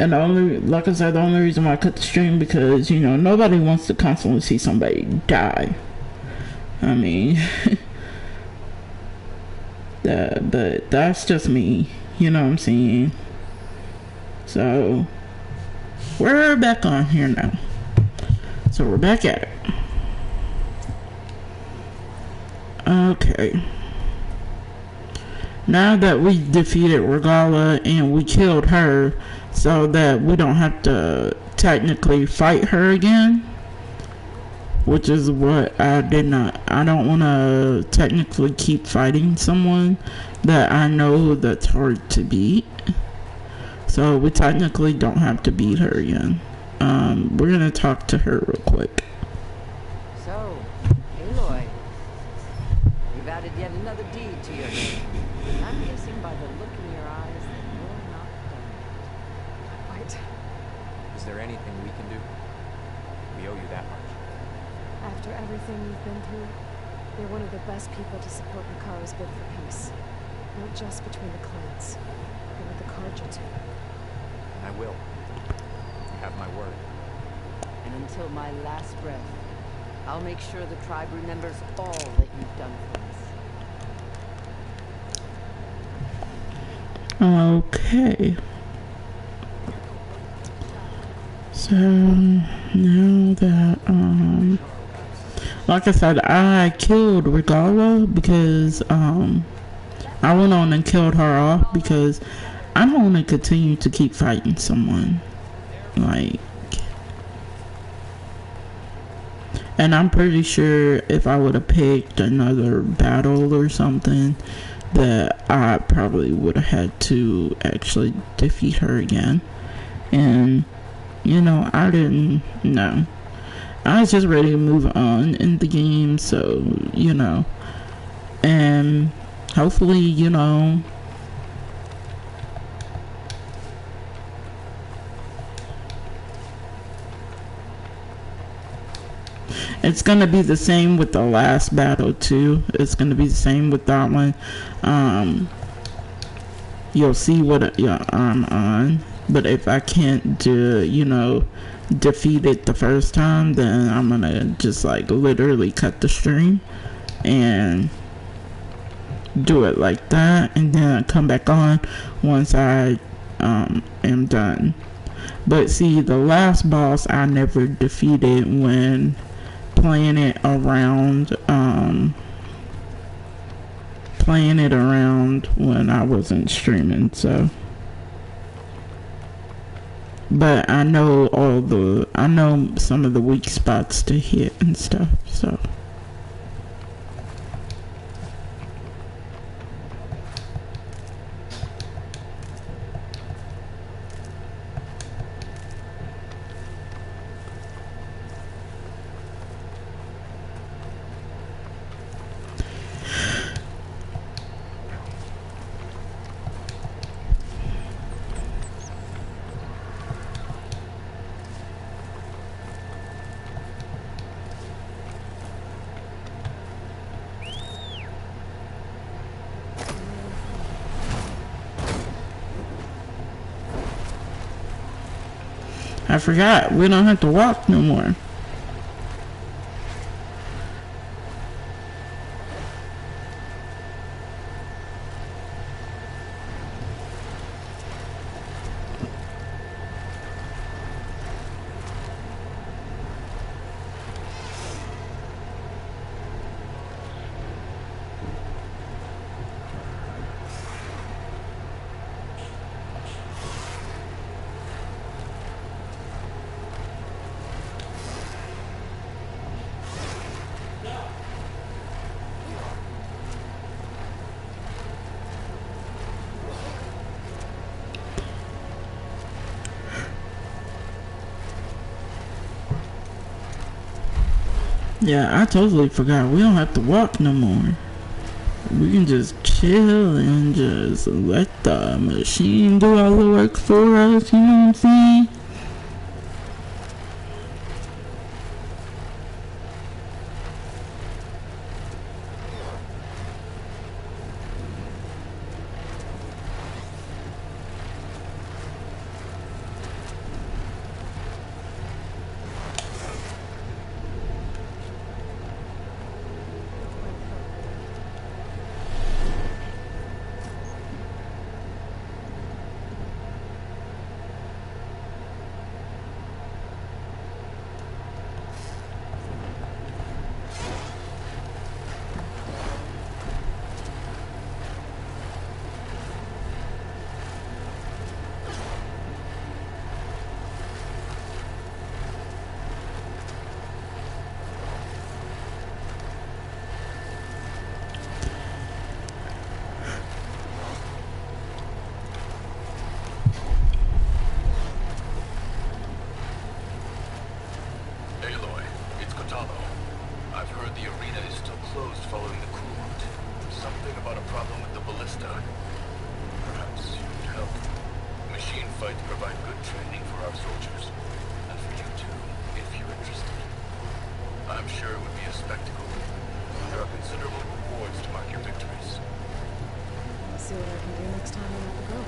And the only, like I said, the only reason why I cut the stream because, you know, nobody wants to constantly see somebody die. I mean, but that's just me. You know what I'm saying? So, we're back on here now. So, we're back at it. Okay. Now that we defeated Regala and we killed her, so that we don't have to technically fight her again, which is what I don't want to technically keep fighting someone that I know that's hard to beat. So we technically don't have to beat her again. We're gonna talk to her real quick. So, Aloy, you've added yet another deed to your name. I'm guessing by the look in your eyes that you're not done yet. Quite. Is there anything we can do? We owe you that much. After everything you've been through, you're one of the best people to support Hikaru's bid for peace. Not just between the clans, but with the Carja too. I will. You have my word. And until my last breath, I'll make sure the tribe remembers all that you've done for us. Okay. So now that like I said, I killed Regala because I went on and killed her off because I don't want to continue to keep fighting someone. Like, and I'm pretty sure if I would have picked another battle or something, that I probably would have had to actually defeat her again. And, you know, I didn't know. I was just ready to move on in the game, so, you know. And hopefully, you know, it's gonna be the same with the last battle too. It's gonna be the same with that one. You'll see what I'm on, but if I can't defeat it the first time, then I'm gonna just like literally cut the stream and do it like that, and then come back on once I am done. But see, the last boss I never defeated when playing it around when I wasn't streaming. So, but I know some of the weak spots to hit and stuff, so. I forgot, we don't have to walk no more. Yeah, I totally forgot. We don't have to walk no more. We can just chill and just let the machine do all the work for us, you know what I'm saying? certified to provide good training for our soldiers. And for you too, if you're interested. I'm sure it would be a spectacle. There are considerable rewards to mark your victories. I'll see what I can do next time I'm at the Grove.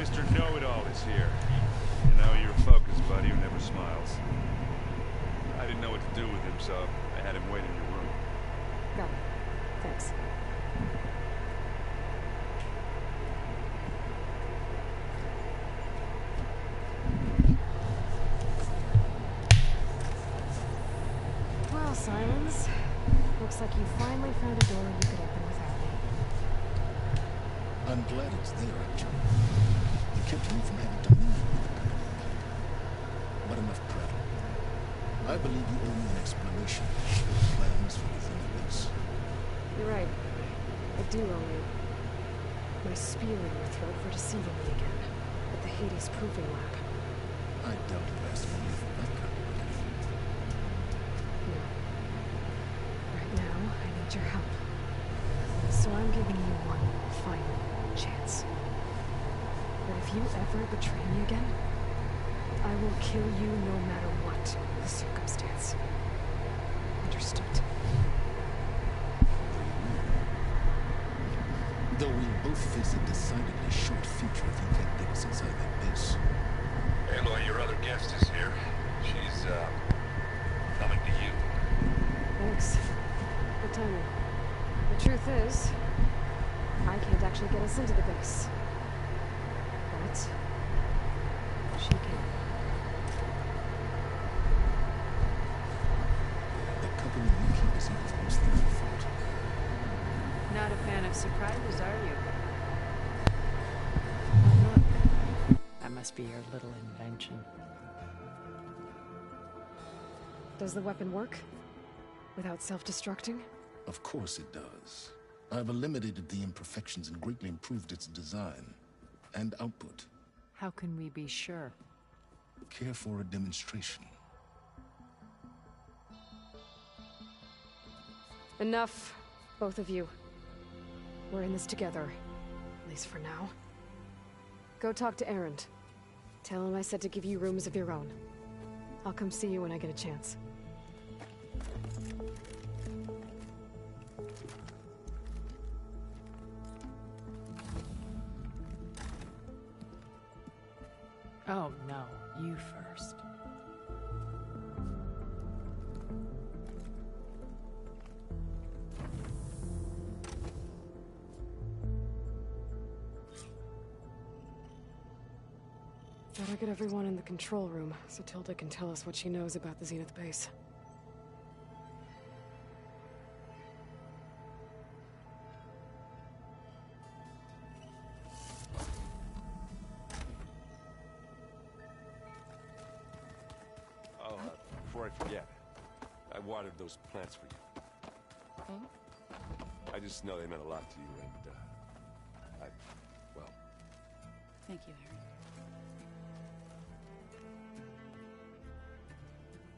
Mr. Know-It-All is here. You know, your focus buddy who never smiles. I didn't know what to do with him, so I had him wait in your room. Got it. Thanks. Well, Silence. Looks like you finally found a door you could open without me. I'm glad it's there, actually. It kept me from having dominion. But enough prattle. I believe you owe me an explanation of your plans for within the base. You're right. I do owe you. My spear in your throat for deceiving me again. At the Hades Proving Lab. I doubt you asked me for that kind of relief. No. Right now, I need your help. So I'm giving you one final chance. But if you ever betray me again, I will kill you no matter what the circumstance. Understood? Though we'll both face a decidedly short future if you can't get us inside that base. Aloy, your other guest is here. She's, coming to you. Thanks. Good timing. The truth is, I can't actually get us into the base. But she can. The company you keep is even worse than I thought. Not a fan of surprises, are you? I'm not. That must be your little invention. Does the weapon work? Without self-destructing? Of course it does. I've eliminated the imperfections and greatly improved its design and output. How can we be sure? Care for a demonstration? Enough, both of you. We're in this together, at least for now. Go talk to Erend. Tell him I said to give you rooms of your own. I'll come see you when I get a chance. Oh, no. You first. Better get everyone in the control room, so Tilda can tell us what she knows about the Zenith base. Oh, before I forget, I watered those plants for you. Oh? I just know they meant a lot to you, and, well... Thank you, Harry.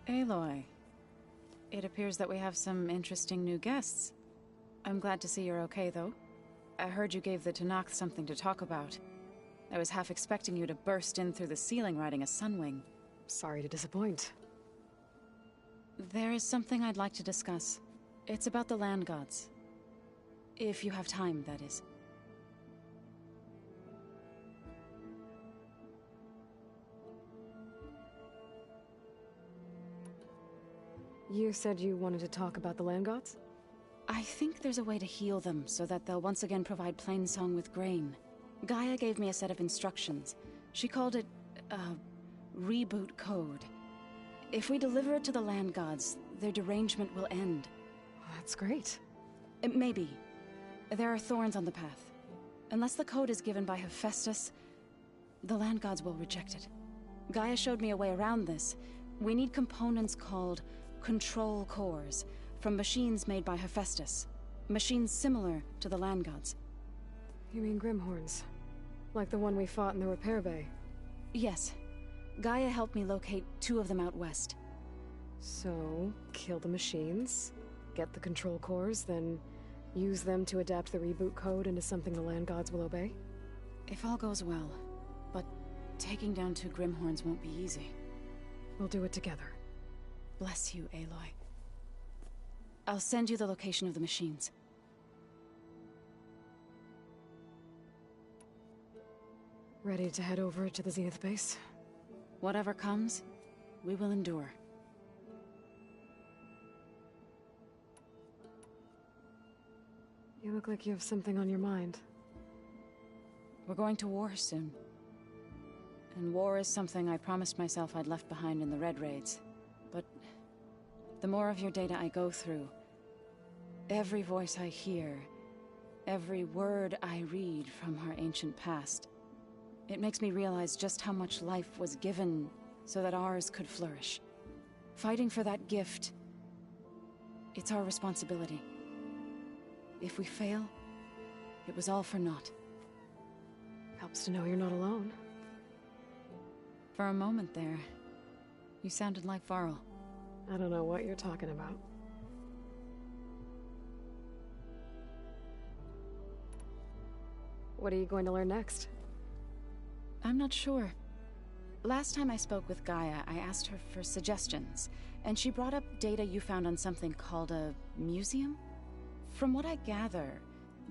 Aloy, it appears that we have some interesting new guests. I'm glad to see you're okay, though. I heard you gave the Tanakh something to talk about. I was half expecting you to burst in through the ceiling riding a sunwing. Sorry to disappoint. There is something I'd like to discuss. It's about the land gods. If you have time, that is. You said you wanted to talk about the land gods? I think there's a way to heal them so that they'll once again provide Plainsong with grain. Gaia gave me a set of instructions. She called it a reboot code. If we deliver it to the land gods, their derangement will end. That's great. Maybe. There are thorns on the path. Unless the code is given by Hephaestus, the land gods will reject it. Gaia showed me a way around this. We need components called control cores from machines made by Hephaestus. Machines similar to the land gods. You mean Grimhorns? Like the one we fought in the repair bay? Yes. Gaia helped me locate 2 of them out west. So, kill the machines, get the control cores, then use them to adapt the reboot code into something the land gods will obey? If all goes well. But taking down 2 Grimhorns won't be easy. We'll do it together. Bless you, Aloy. I'll send you the location of the machines. Ready to head over to the Zenith base? Whatever comes, we will endure. You look like you have something on your mind. We're going to war soon. And war is something I promised myself I'd left behind in the Red Raids. But the more of your data I go through, every voice I hear, every word I read from our ancient past, it makes me realize just how much life was given so that ours could flourish. Fighting for that gift, it's our responsibility. If we fail, it was all for naught. Helps to know you're not alone. For a moment there, you sounded like Varl. I don't know what you're talking about. What are you going to learn next? I'm not sure. Last time I spoke with Gaia, I asked her for suggestions, and she brought up data you found on something called a museum? From what I gather,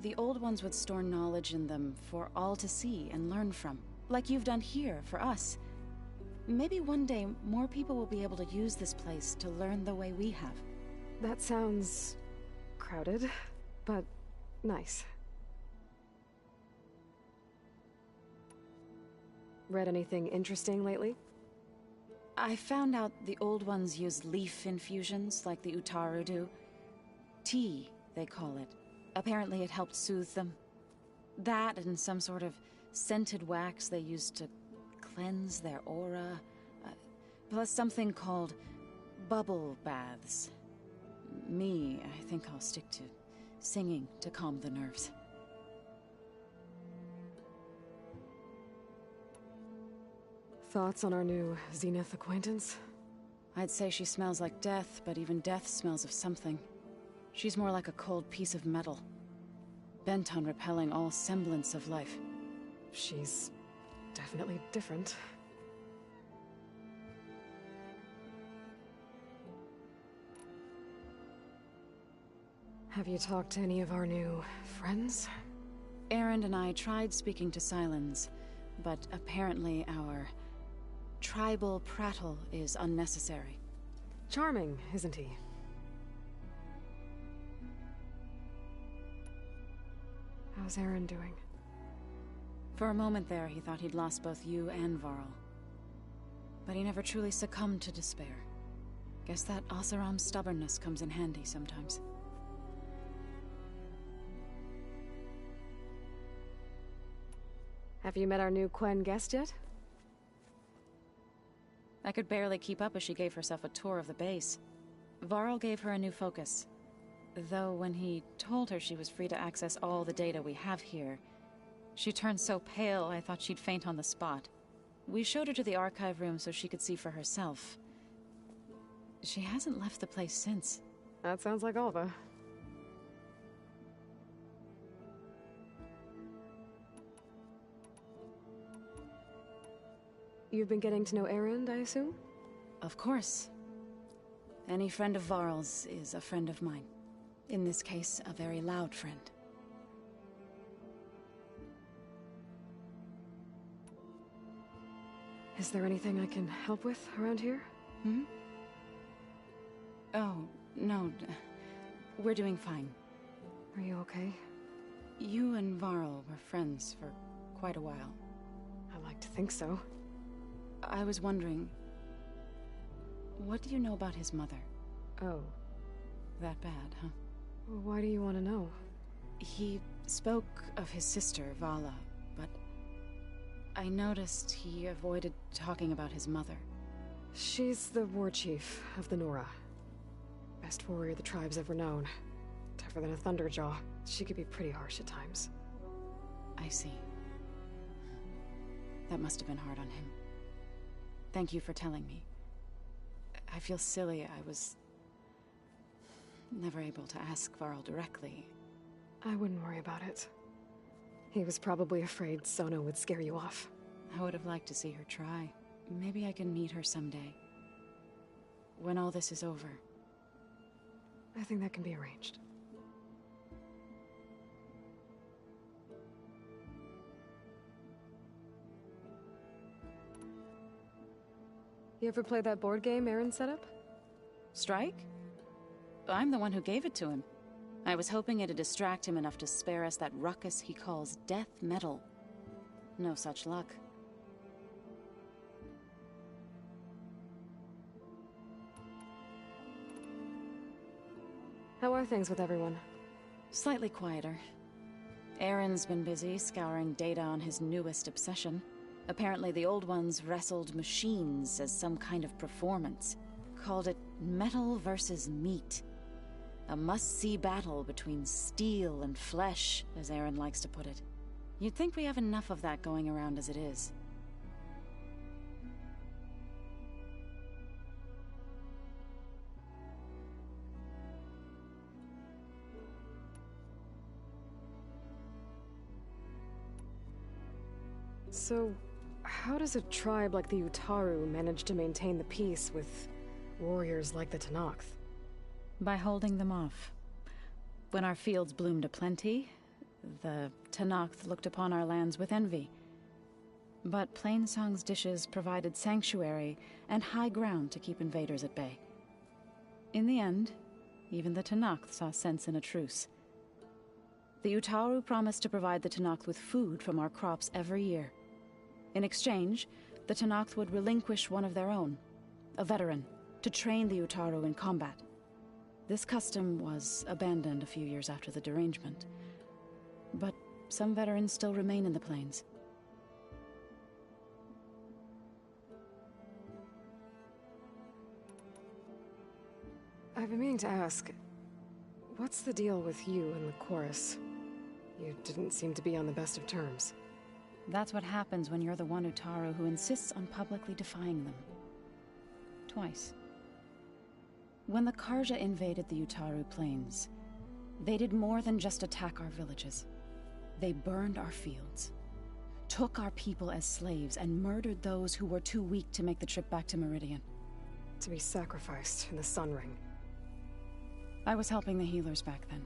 the old ones would store knowledge in them for all to see and learn from, like you've done here for us. Maybe one day more people will be able to use this place to learn the way we have. That sounds crowded, but nice. Read anything interesting lately? I found out the old ones use leaf infusions like the Utaru do. Tea, they call it. Apparently it helped soothe them. That and some sort of scented wax they used to cleanse their aura. Plus something called bubble baths. Me, I think I'll stick to singing to calm the nerves. Thoughts on our new Zenith acquaintance? I'd say she smells like death, but even death smells of something. She's more like a cold piece of metal, bent on repelling all semblance of life. She's definitely different. Have you talked to any of our new friends? Erend and I tried speaking to Sylens, but apparently our tribal prattle is unnecessary. Charming, isn't he? How's Erend doing? For a moment there, he thought he'd lost both you and Varl. But he never truly succumbed to despair. Guess that Oseram's stubbornness comes in handy sometimes. Have you met our new Quen guest yet? I could barely keep up as she gave herself a tour of the base. Varl gave her a new focus. Though when he told her she was free to access all the data we have here, she turned so pale I thought she'd faint on the spot. We showed her to the archive room so she could see for herself. She hasn't left the place since. That sounds like Alva. You've been getting to know Erend, I assume? Of course. Any friend of Varl's is a friend of mine. In this case, a very loud friend. Is there anything I can help with around here? Hmm? Oh, no. We're doing fine. Are you okay? You and Varl were friends for quite a while. I like to think so. I was wondering, what do you know about his mother? Oh. That bad, huh? Well, why do you want to know? He spoke of his sister, Vala, but I noticed he avoided talking about his mother. She's the war chief of the Nora. Best warrior the tribe's ever known. Tougher than a Thunderjaw. She could be pretty harsh at times. I see. That must have been hard on him. Thank you for telling me. I feel silly. I was never able to ask Varl directly. I wouldn't worry about it. He was probably afraid Sona would scare you off. I would have liked to see her try. Maybe I can meet her someday. When all this is over. I think that can be arranged. You ever play that board game Erend set up? Strike? I'm the one who gave it to him. I was hoping it'd distract him enough to spare us that ruckus he calls death metal. No such luck. How are things with everyone? Slightly quieter. Aaron's been busy scouring data on his newest obsession. Apparently the old ones wrestled machines as some kind of performance. Called it metal versus meat. A must-see battle between steel and flesh, as Aaron likes to put it. You'd think we have enough of that going around as it is. So, how does a tribe like the Utaru manage to maintain the peace with warriors like the Tenakth? By holding them off. When our fields bloomed aplenty, the Tenakth looked upon our lands with envy. But Plainsong's dishes provided sanctuary and high ground to keep invaders at bay. In the end, even the Tenakth saw sense in a truce. The Utaru promised to provide the Tenakth with food from our crops every year. In exchange, the Tenakth would relinquish one of their own, a veteran, to train the Utaru in combat. This custom was abandoned a few years after the derangement. But some veterans still remain in the plains. I've been meaning to ask, what's the deal with you and the chorus? You didn't seem to be on the best of terms. That's what happens when you're the one Utaru who insists on publicly defying them. Twice. When the Karja invaded the Utaru plains, they did more than just attack our villages. They burned our fields, took our people as slaves, and murdered those who were too weak to make the trip back to Meridian. To be sacrificed in the Sun Ring. I was helping the healers back then,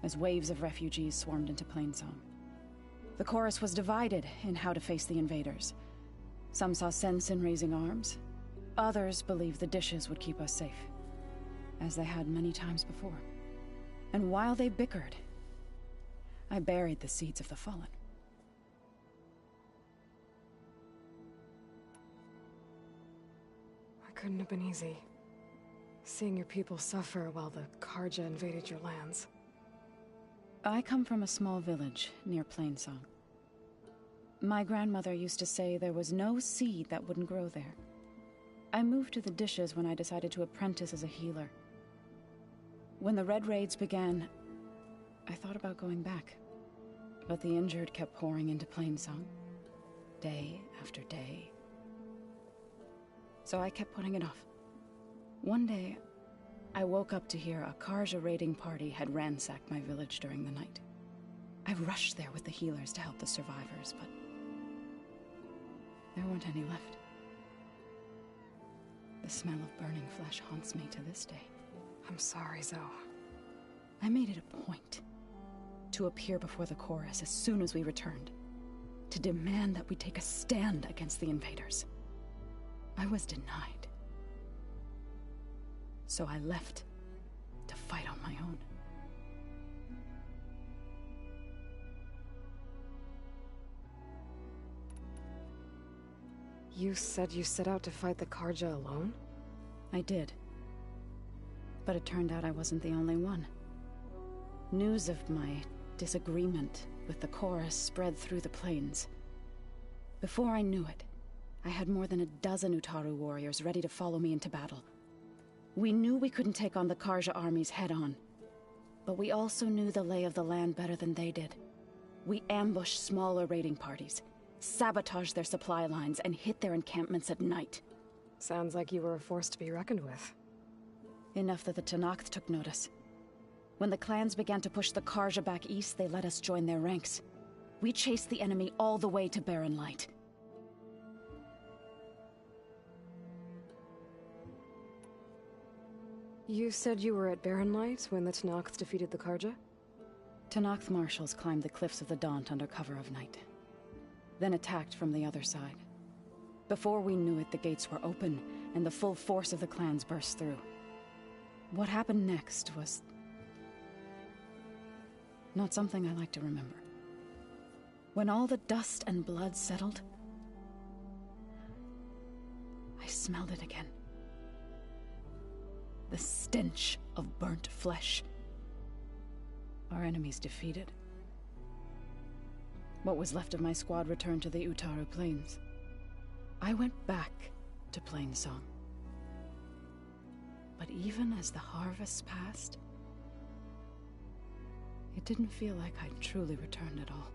as waves of refugees swarmed into Plainsong. The chorus was divided in how to face the invaders. Some saw sense in raising arms. Others believed the dishes would keep us safe, as they had many times before. And while they bickered, I buried the seeds of the fallen. It couldn't have been easy. Seeing your people suffer while the Karja invaded your lands. I come from a small village near Plainsong. My grandmother used to say there was no seed that wouldn't grow there. I moved to the dishes when I decided to apprentice as a healer. When the Red Raids began, I thought about going back. But the injured kept pouring into Plainsong, day after day. So I kept putting it off. One day, I woke up to hear a Karja raiding party had ransacked my village during the night. I rushed there with the healers to help the survivors, but there weren't any left. The smell of burning flesh haunts me to this day. I'm sorry, Zoe. I made it a point to appear before the chorus as soon as we returned, to demand that we take a stand against the invaders. I was denied. So I left to fight on my own. You said you set out to fight the Karja alone? I did. But it turned out I wasn't the only one. News of my disagreement with the chorus spread through the plains. Before I knew it, I had more than a dozen Utaru warriors ready to follow me into battle. We knew we couldn't take on the Karja armies head-on, but we also knew the lay of the land better than they did. We ambushed smaller raiding parties, sabotaged their supply lines, and hit their encampments at night. Sounds like you were a force to be reckoned with. Enough that the Tenakth took notice. When the clans began to push the Karja back east, they let us join their ranks. We chased the enemy all the way to Barren Light. You said you were at Barren Light when the Tenakth defeated the Karja? Tenakth marshals climbed the cliffs of the Daunt under cover of night, then attacked from the other side. Before we knew it, the gates were open, and the full force of the clans burst through. What happened next was not something I like to remember. When all the dust and blood settled, I smelled it again. The stench of burnt flesh. Our enemies defeated. What was left of my squad returned to the Utaru Plains. I went back to Plainsong. But even as the harvest passed, it didn't feel like I'd truly returned at all.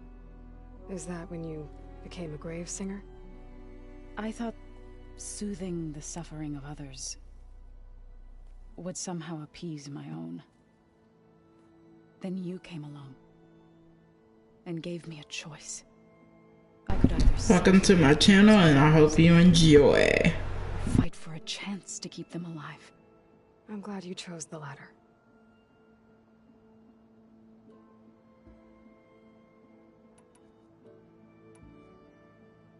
Is that when you became a grave singer? I thought soothing the suffering of others would somehow appease my own. Then you came along and gave me a choice. I could either Welcome to my channel, and I hope you enjoy. fight for a chance to keep them alive. I'm glad you chose the latter.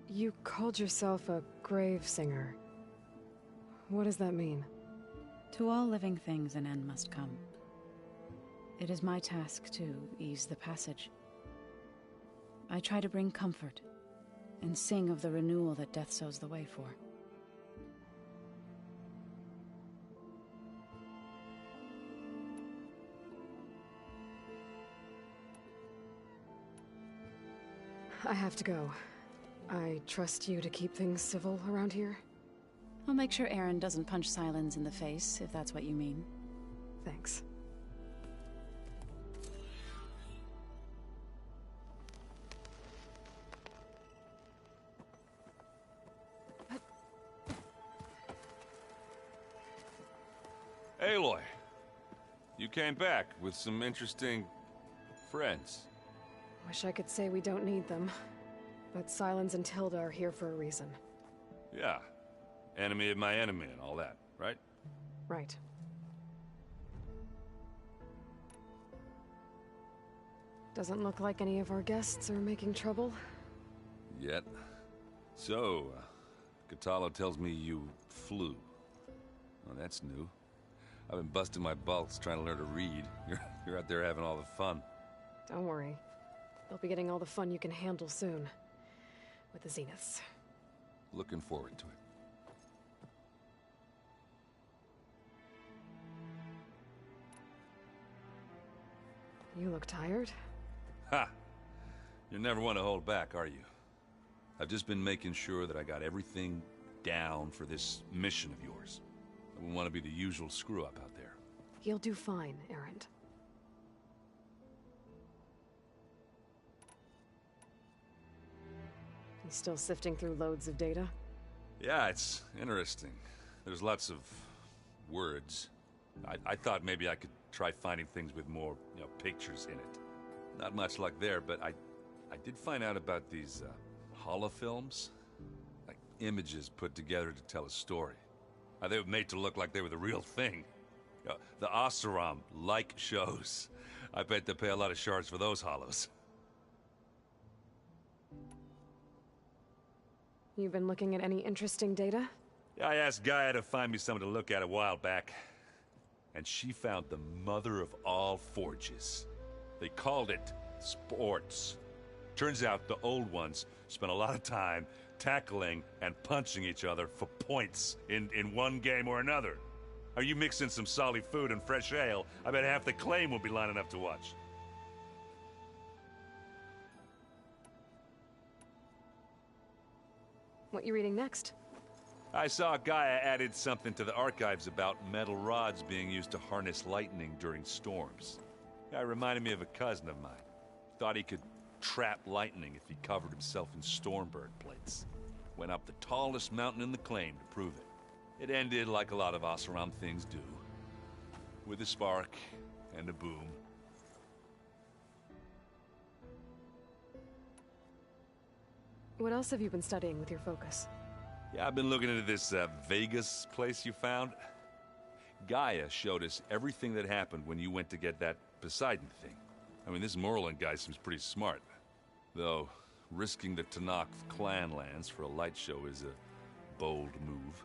You called yourself a grave singer. What does that mean? To all living things an end must come. It is my task to ease the passage. I try to bring comfort and sing of the renewal that death sows the way for. I have to go. I trust you to keep things civil around here? I'll make sure Aaron doesn't punch Silence in the face, if that's what you mean. Thanks. Aloy, you came back with some interesting friends. Wish I could say we don't need them. But Silence and Tilda are here for a reason. Yeah, enemy of my enemy and all that, right? Right. Doesn't look like any of our guests are making trouble. Yet. So, Katala tells me you flew. Well, that's new. I've been busting my balls trying to learn to read. You're out there having all the fun. Don't worry. You'll be getting all the fun you can handle soon. With the Zeniths. Looking forward to it. You look tired? Ha! You never want to hold back, are you? I've just been making sure that I got everything down for this mission of yours. I wouldn't want to be the usual screw-up out there. You'll do fine, Erend. You still sifting through loads of data? Yeah, it's interesting. There's lots of words. I thought maybe I could try finding things with more, pictures in it. Not much luck there, but I did find out about these holofilms. Like images put together to tell a story. They were made to look like they were the real thing. The Oseram like shows. I bet they pay a lot of shards for those hollows. You've been looking at any interesting data? I asked Gaia to find me something to look at a while back, and she found the mother of all forges. They called it sports. Turns out the old ones spent a lot of time tackling and punching each other for points in one game or another. Are you mixing some solid food and fresh ale? I bet half the claim will be lining up to watch. What you reading next? I saw Gaia added something to the archives about metal rods being used to harness lightning during storms. Guy reminded me of a cousin of mine. Thought he could trap lightning if he covered himself in Stormbird plates. Went up the tallest mountain in the claim to prove it. It ended like a lot of Oseram things do. With a spark and a boom. What else have you been studying with your focus? Yeah, I've been looking into this Vegas place you found. Gaia showed us everything that happened when you went to get that Poseidon thing. I mean, this Moreland guy seems pretty smart. Though, risking the Tanakh clan lands for a light show is a bold move.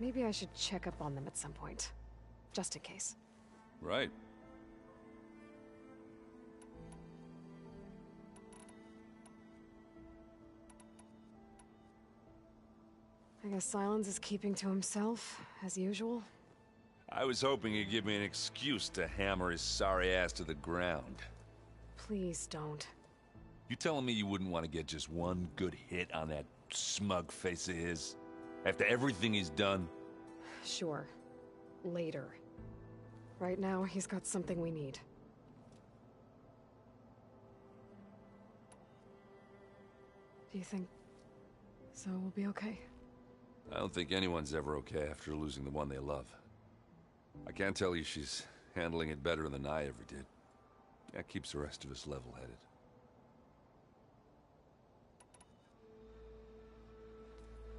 Maybe I should check up on them at some point. Just in case. Right. I guess Silence is keeping to himself, as usual. I was hoping he'd give me an excuse to hammer his sorry ass to the ground. Please don't. You telling me you wouldn't want to get just one good hit on that smug face of his? After everything he's done? Sure. Later. Right now, he's got something we need. Do you think Zoe will be okay? I don't think anyone's ever okay after losing the one they love. I can't tell you she's handling it better than I ever did. That keeps the rest of us level-headed.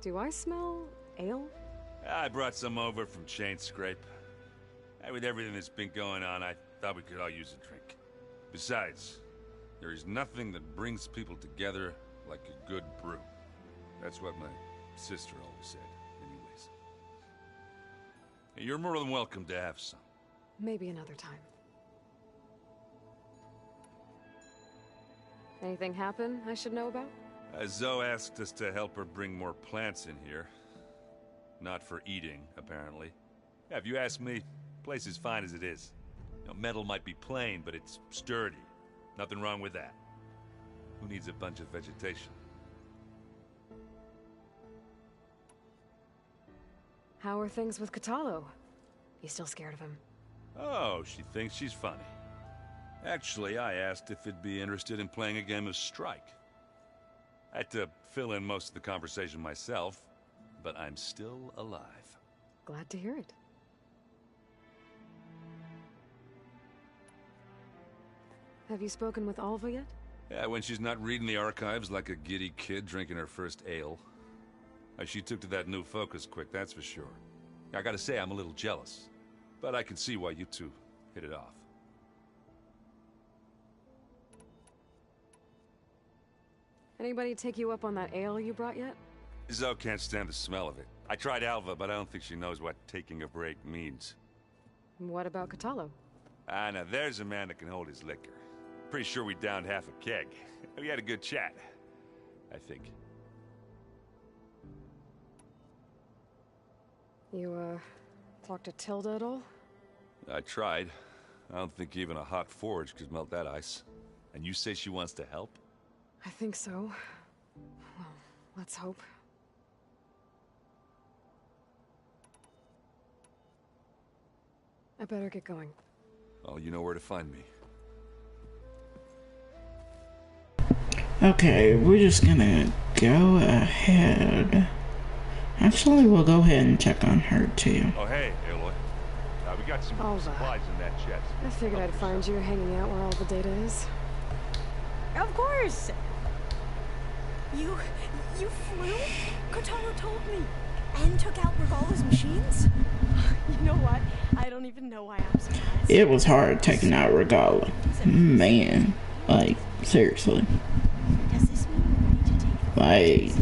Do I smell ale? I brought some over from Chain Scrape. With everything that's been going on, I thought we could all use a drink. Besides, there is nothing that brings people together like a good brew. That's what my sister always said, anyways. You're more than welcome to have some. Maybe another time. Anything happen I should know about? Zoe asked us to help her bring more plants in here. Not for eating, apparently. Yeah, if you ask me, the place is fine as it is. You know, metal might be plain, but it's sturdy. Nothing wrong with that. Who needs a bunch of vegetation? How are things with Katalo? You still scared of him? Oh, she thinks she's funny. Actually, I asked if it'd be interested in playing a game of Strike. I had to fill in most of the conversation myself, but I'm still alive. Glad to hear it. Have you spoken with Alva yet? Yeah, when she's not reading the archives like a giddy kid drinking her first ale. She took to that new focus quick, that's for sure. I gotta say, I'm a little jealous. But I can see why you two hit it off. Anybody take you up on that ale you brought yet? Zoe can't stand the smell of it. I tried Alva, but I don't think she knows what taking a break means. What about Katalo? Ah, now there's a man that can hold his liquor. Pretty sure we downed half a keg. We had a good chat, I think. You, talked to Tilda at all? I tried. I don't think even a hot forge could melt that ice. And you say she wants to help? I think so. Well, let's hope. I better get going. Oh, you know where to find me. Okay, we're just gonna go ahead. Actually, we'll go ahead and check on her too. Oh, hey, Aloy. We got some Alva. supplies in that chest. I figured I'd find you hanging out where all the data is. Of course! You flew? Kotaro told me. And took out Regala's machines? You know what? I don't even know why I'm surprised. It was hard taking out Regala. Man. Like, seriously. Does this mean you're ready to take the Like,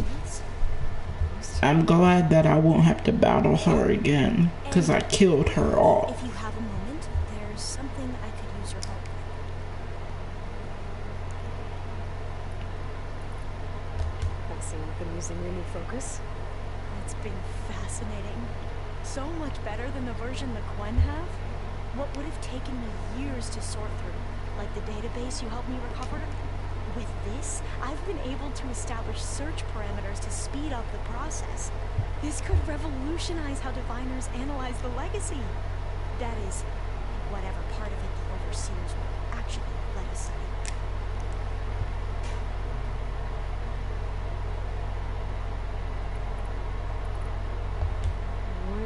I'm glad that I won't have to battle her again, because I killed her off. If you have a moment, there's something I could use your help with. Have seen them using your new focus? It's been fascinating. So much better than the version the Quen have. What would have taken me years to sort through, like the database you helped me recover. With this, I've been able to establish search parameters to speed up the process. This could revolutionize how diviners analyze the legacy. That is, whatever part of it the overseers will actually let us see.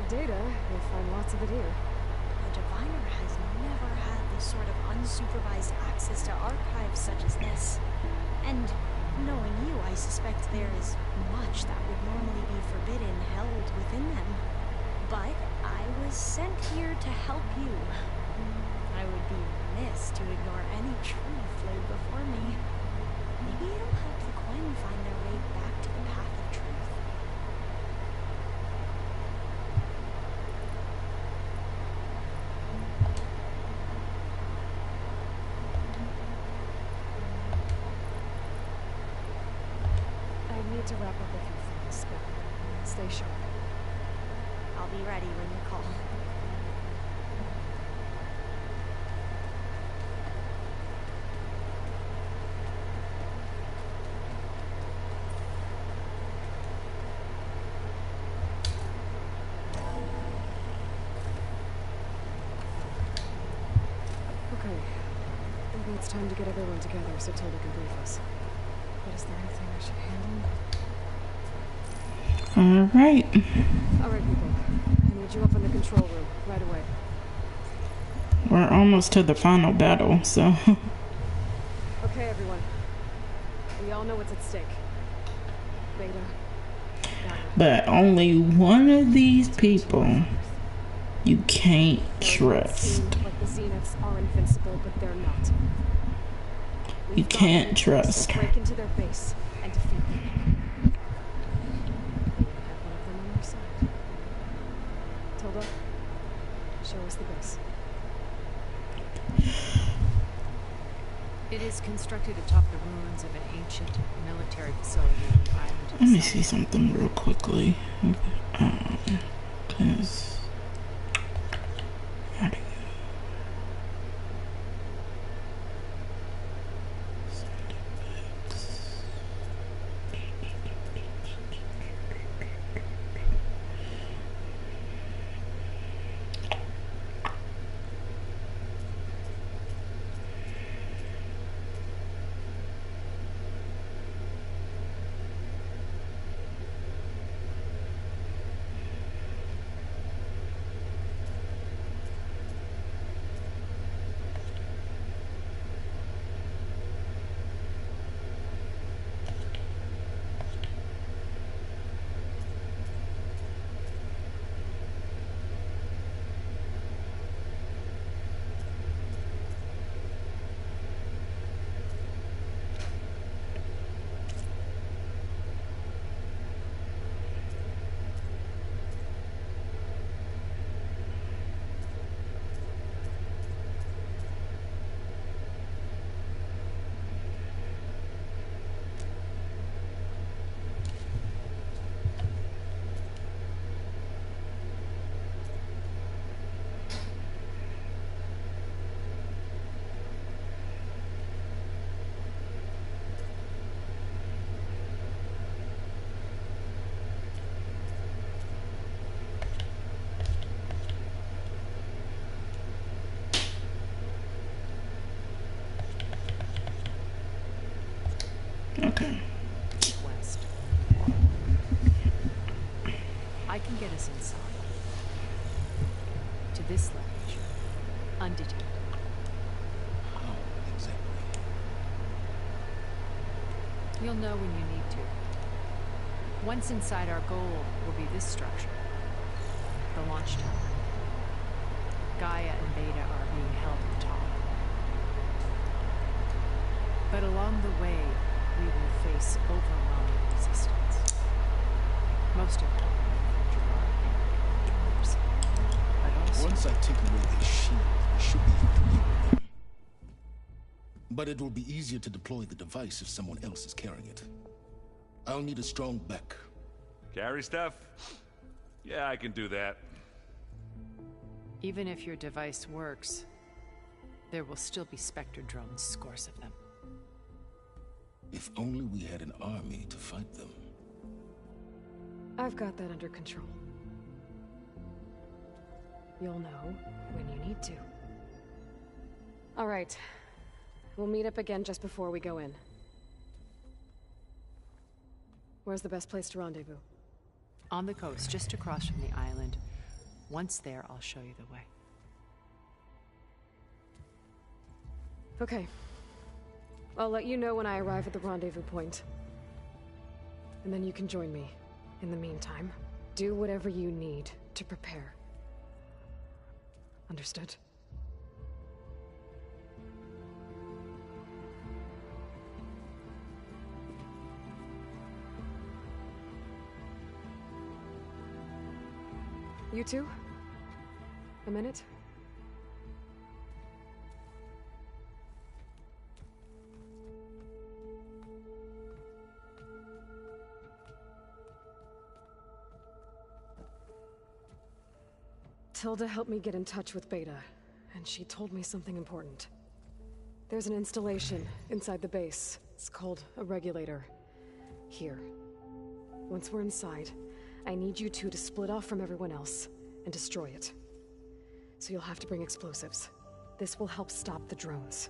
Data, you'll find lots of it here. A diviner has never had the sort of unsupervised access to archives such as this. And knowing you, I suspect there is much that would normally be forbidden held within them. But I was sent here to help you. I would be remiss to ignore any truth laid before me. Maybe it'll help the Quen find their way back to the path of truth. To wrap up a few things, but stay sharp. I'll be ready when you call. Okay. Maybe it's time to get everyone together so Tilda can brief us. But is there anything I should handle? Alright. Alright, people. I need you up in the control room right away. We're almost to the final battle, so. Okay, everyone. We all know what's at stake. Beta. But only one of these people you can't trust. Like the Zeniths are invincible, but they're not. You can't trust her. Break into their base and defeat them. We have one of them on our side. Tilda, show us the base. It is constructed atop the ruins of an ancient military facility on the island of Let me see something real quickly. Cause how do you Okay. west. I can get us inside. To this ledge. Undetected. How exactly? You'll know when you need to. Once inside, our goal will be this structure, the launch tower. Gaia and Beta are being held at the top. But along the way, we will face overwhelming resistance. Most importantly, from Gerard, but also... Once I take away the shield, it should be able to deal with them. But it will be easier to deploy the device if someone else is carrying it. I'll need a strong back. Carry stuff? Yeah, I can do that. Even if your device works, there will still be Spectre drones, scores of them. If only we had an army to fight them. I've got that under control. You'll know when you need to. All right. We'll meet up again just before we go in. Where's the best place to rendezvous? On the coast, just across from the island. Once there, I'll show you the way. Okay. I'll let you know when I arrive at the rendezvous point. And then you can join me. In the meantime, do whatever you need to prepare. Understood? You two? A minute? Tilda helped me get in touch with Beta, and she told me something important. There's an installation inside the base. It's called a regulator. Here. Once we're inside, I need you two to split off from everyone else and destroy it. So you'll have to bring explosives. This will help stop the drones.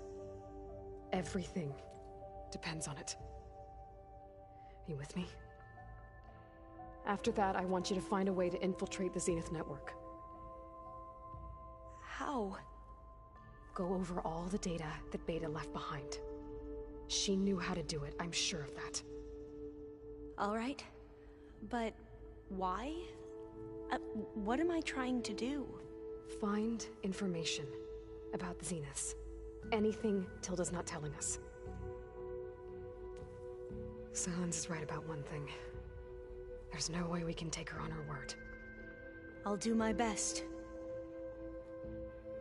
Everything depends on it. You with me? After that, I want you to find a way to infiltrate the Zenith network. How? Go over all the data that Beta left behind. She knew how to do it, I'm sure of that. All right. But why? What am I trying to do? Find information about the Zeniths. Anything Tilda's not telling us. Silence is right about one thing. There's no way we can take her on her word. I'll do my best.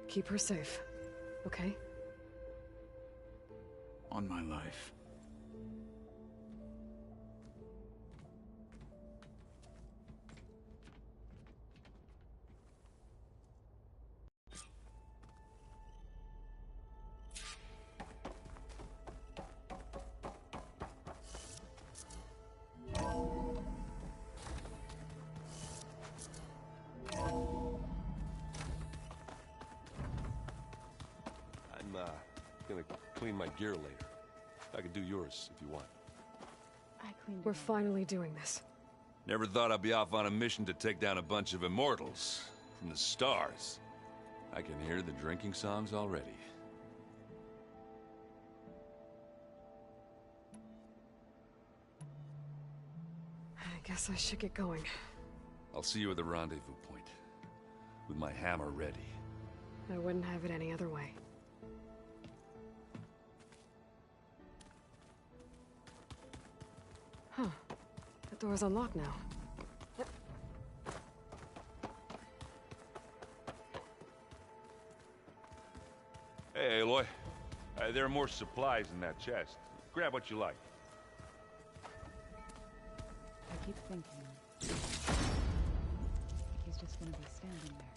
Keep her safe, okay? On my life. Gonna clean my gear later. I could do yours if you want. We're finally doing this. Never thought I'd be off on a mission to take down a bunch of immortals from the stars. I can hear the drinking songs already. I guess I should get going. I'll see you at the rendezvous point, with my hammer ready. I wouldn't have it any other way. Huh. That door's unlocked now. Hey, Aloy. There are more supplies in that chest. Grab what you like. I keep thinking... he's just gonna be standing there.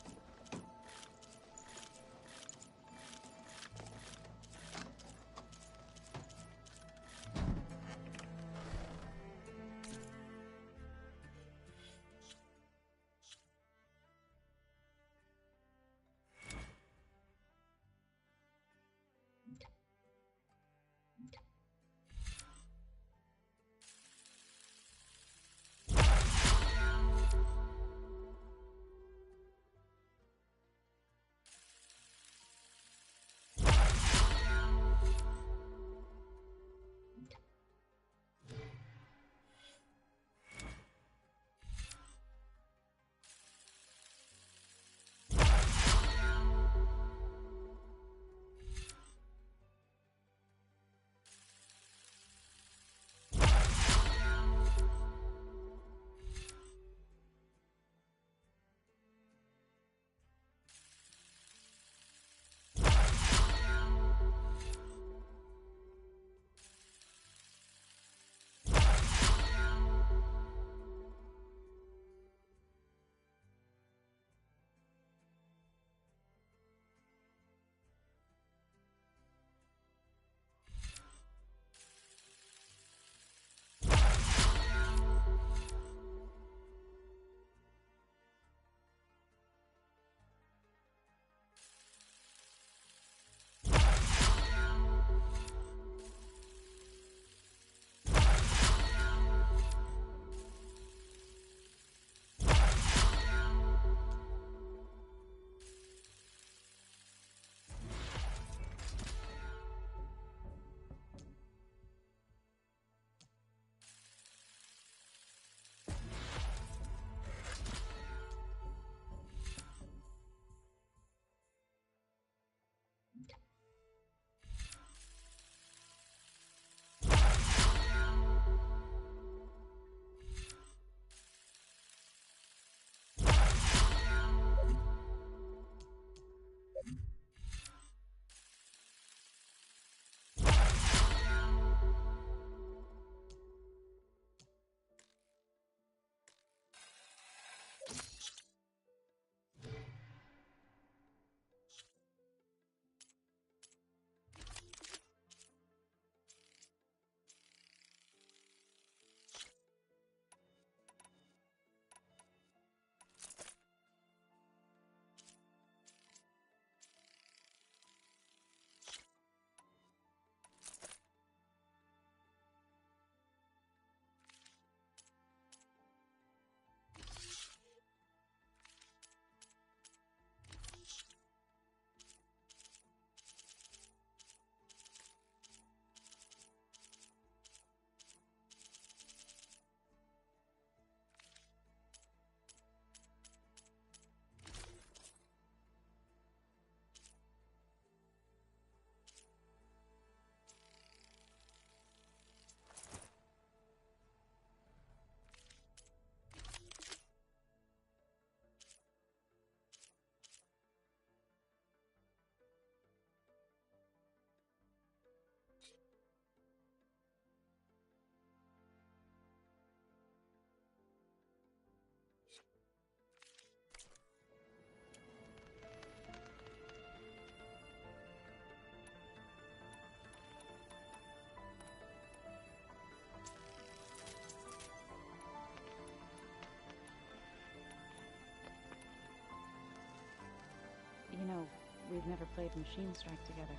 we've never played Machine Strike together.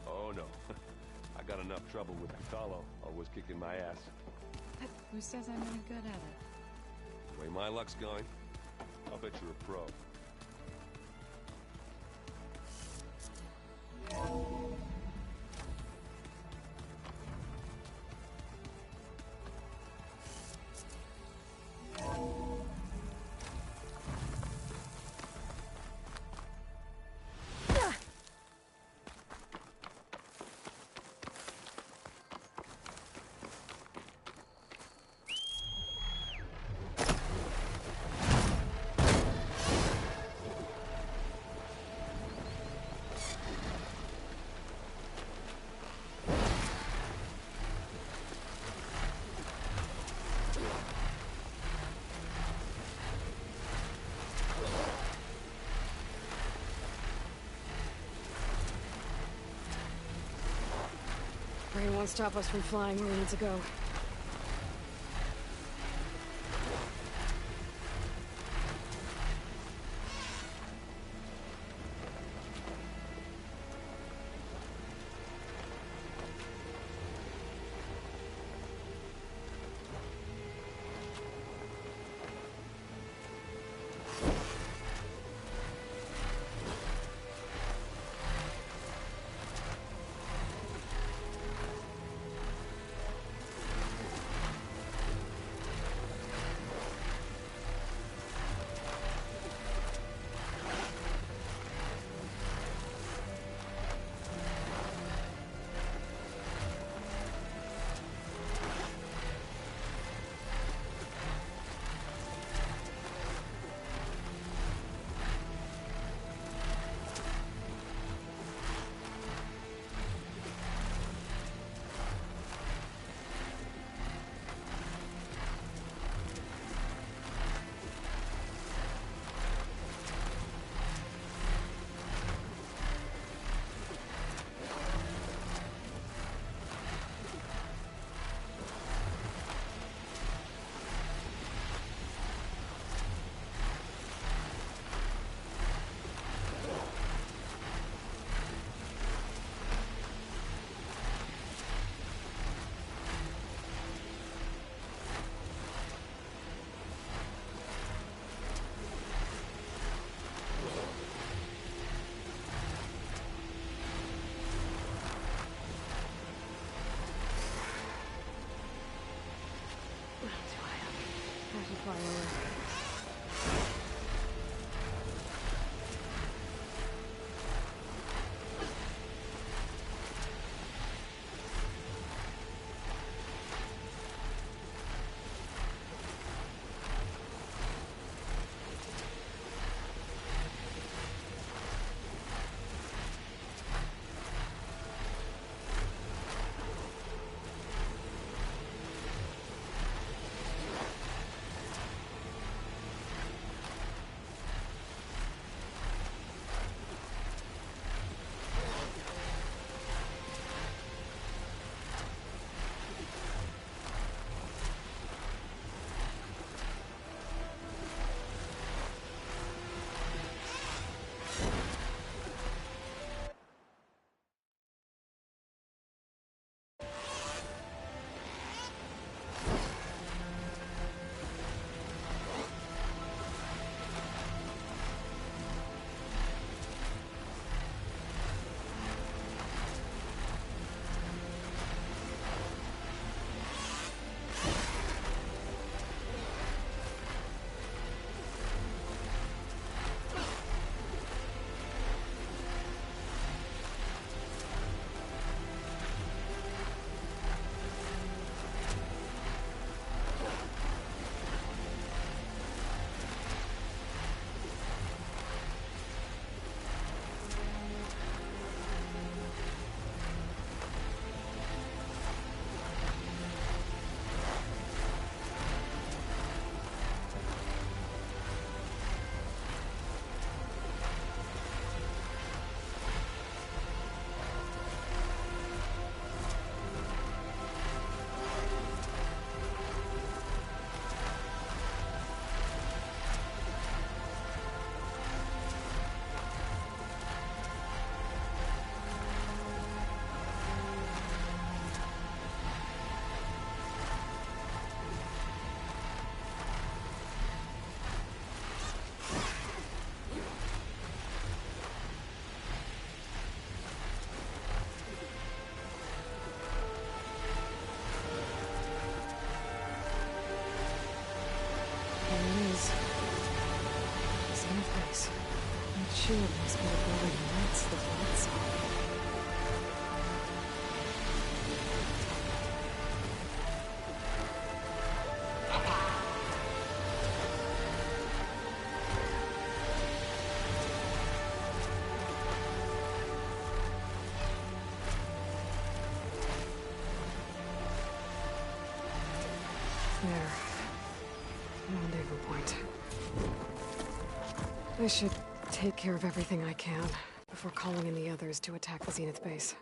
Oh no. I got enough trouble with Carlo, always kicking my ass. Who says I'm any good at it? The way my luck's going, I'll bet you're a pro. Rain won't stop us from flying where we need to go. place. That shield must be the building lights the lights on. There. Rendezvous point. I should take care of everything I can before calling in the others to attack the Zenith base.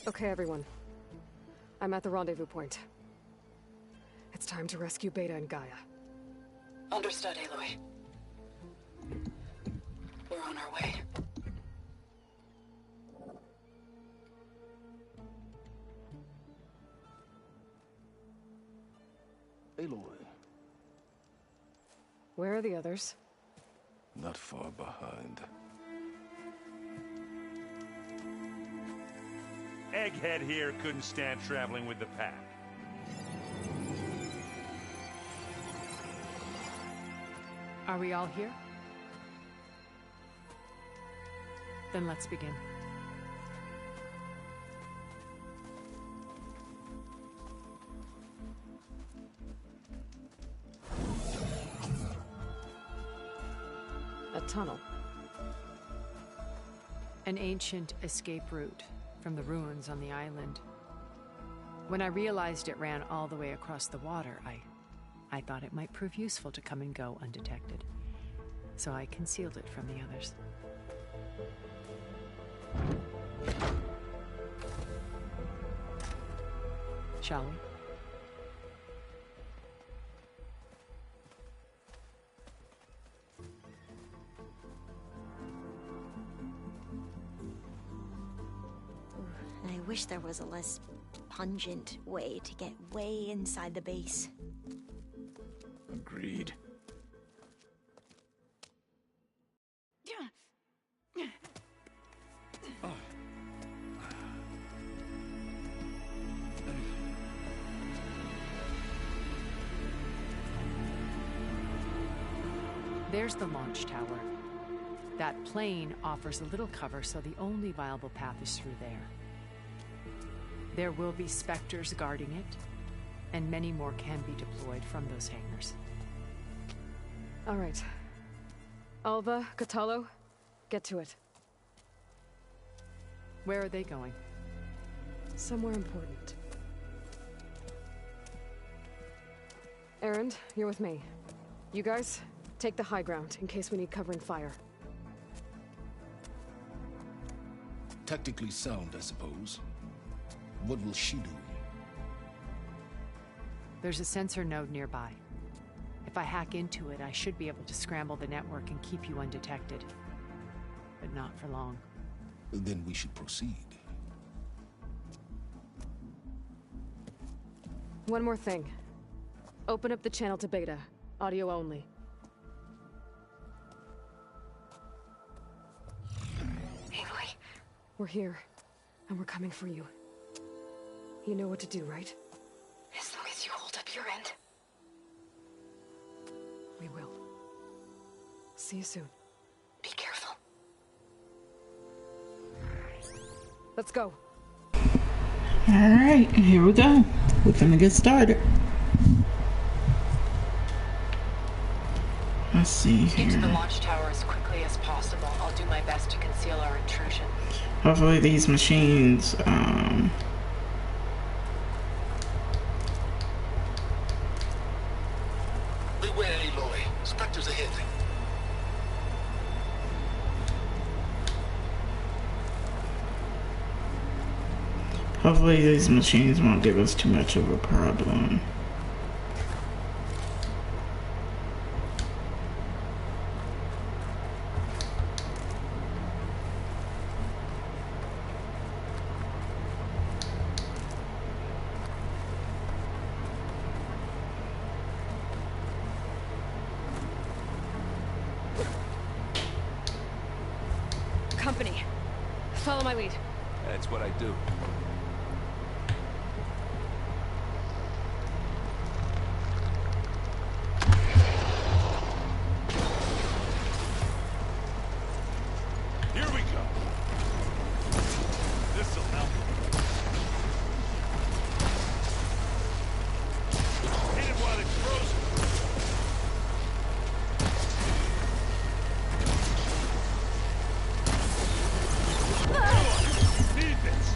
Okay, everyone. I'm at the rendezvous point. It's time to rescue Beta and Gaia. Understood, Aloy. We're on our way. Aloy, Where are the others? not far behind. Egghead here couldn't stand traveling with the pack. Are we all here? Then let's begin. A tunnel. An ancient escape route from the ruins on the island. When I realized it ran all the way across the water, I thought it might prove useful to come and go undetected. So I concealed it from the others. shall we? I wish there was a less pungent way to get way inside the base. Agreed. There's the launch tower. That plane offers a little cover, so the only viable path is through there. There will be Spectres guarding it, and many more can be deployed from those hangars. All right. Alva, Catalo, get to it. Where are they going? Somewhere important. Erend, you're with me. You guys, take the high ground in case we need covering fire. Tactically sound, I suppose. What will she do? There's a sensor node nearby. If I hack into it, I should be able to scramble the network and keep you undetected. But not for long. Then we should proceed. One more thing. Open up the channel to Beta. Audio only. Aloy. We're here, and we're coming for you. You know what to do, right? As long as you hold up your end. We will. See you soon. Be careful. Let's go. Alright, here we go. We're gonna get started. Let's see here. Get to the launch tower as quickly as possible. I'll do my best to conceal our intrusion. Hopefully these machines, Beware, Aloy. Spectres ahead. hopefully these machines won't give us too much of a problem. Company. Follow my lead. That's what I do. Here we go. This'll help. Hit it while it's frozen. Need this.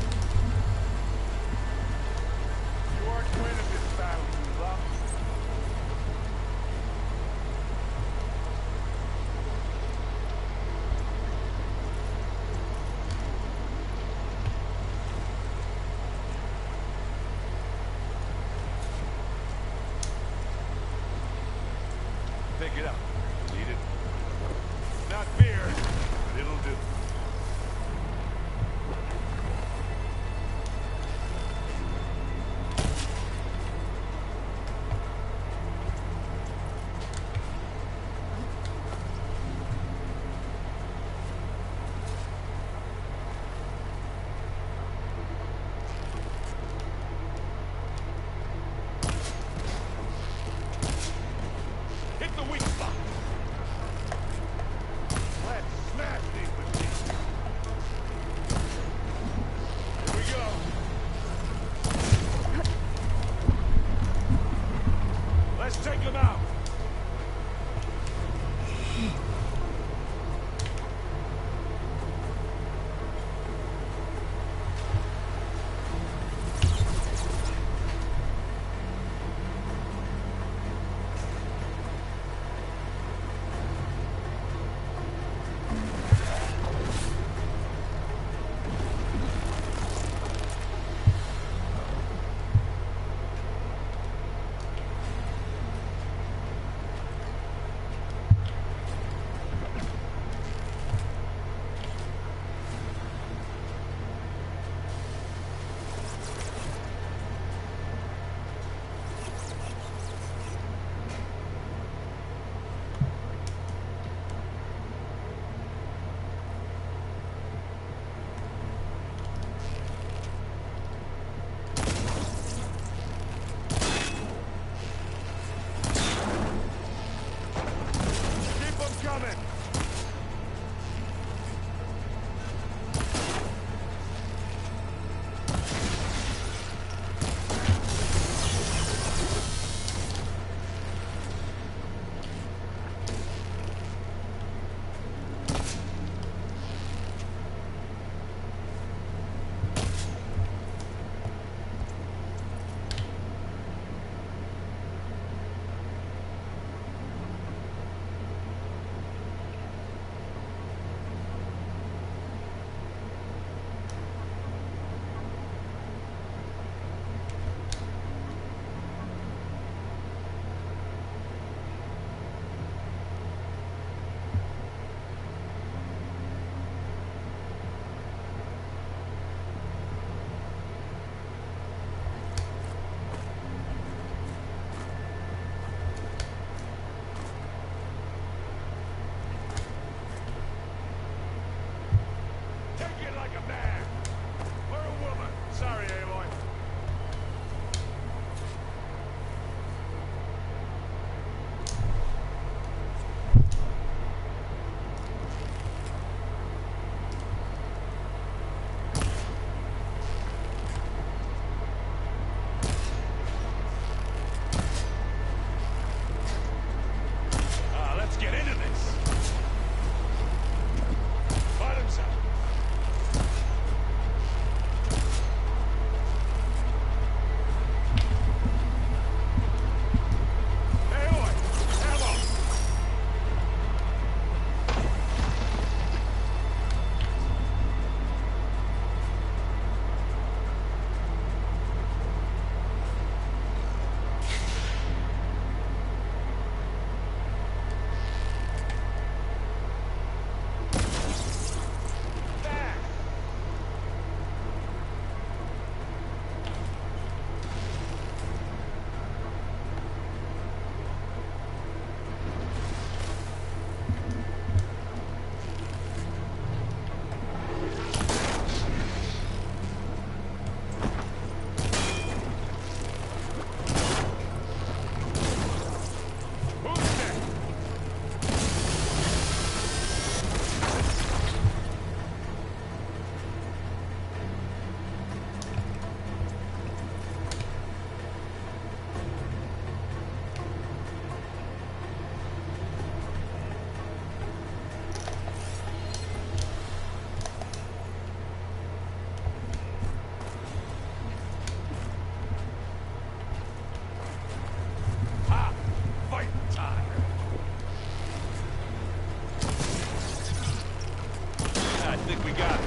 think we got it?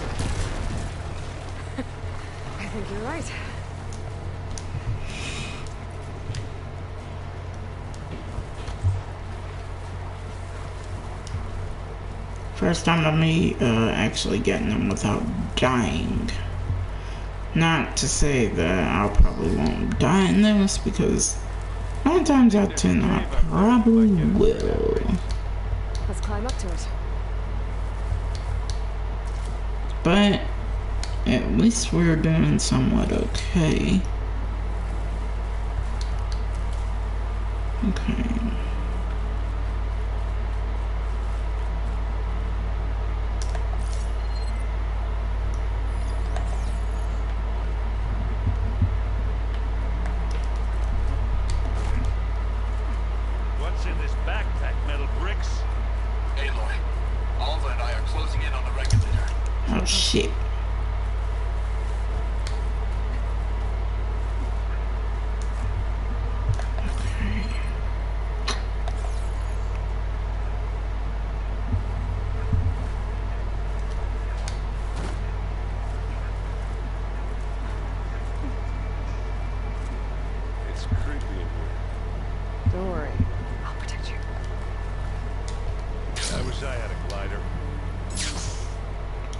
I think you're right. First time of me actually getting them without dying. Not to say that I probably won't die in this, because 9 times out of 10 I probably will. Let's climb up to it. But at least we're doing somewhat okay. Okay. What's in this backpack? Metal bricks? Aloy, Alva and I are closing in on the regulator. Oh shit. It's creepy in here. Don't worry. I'll protect you. I wish I had a glider.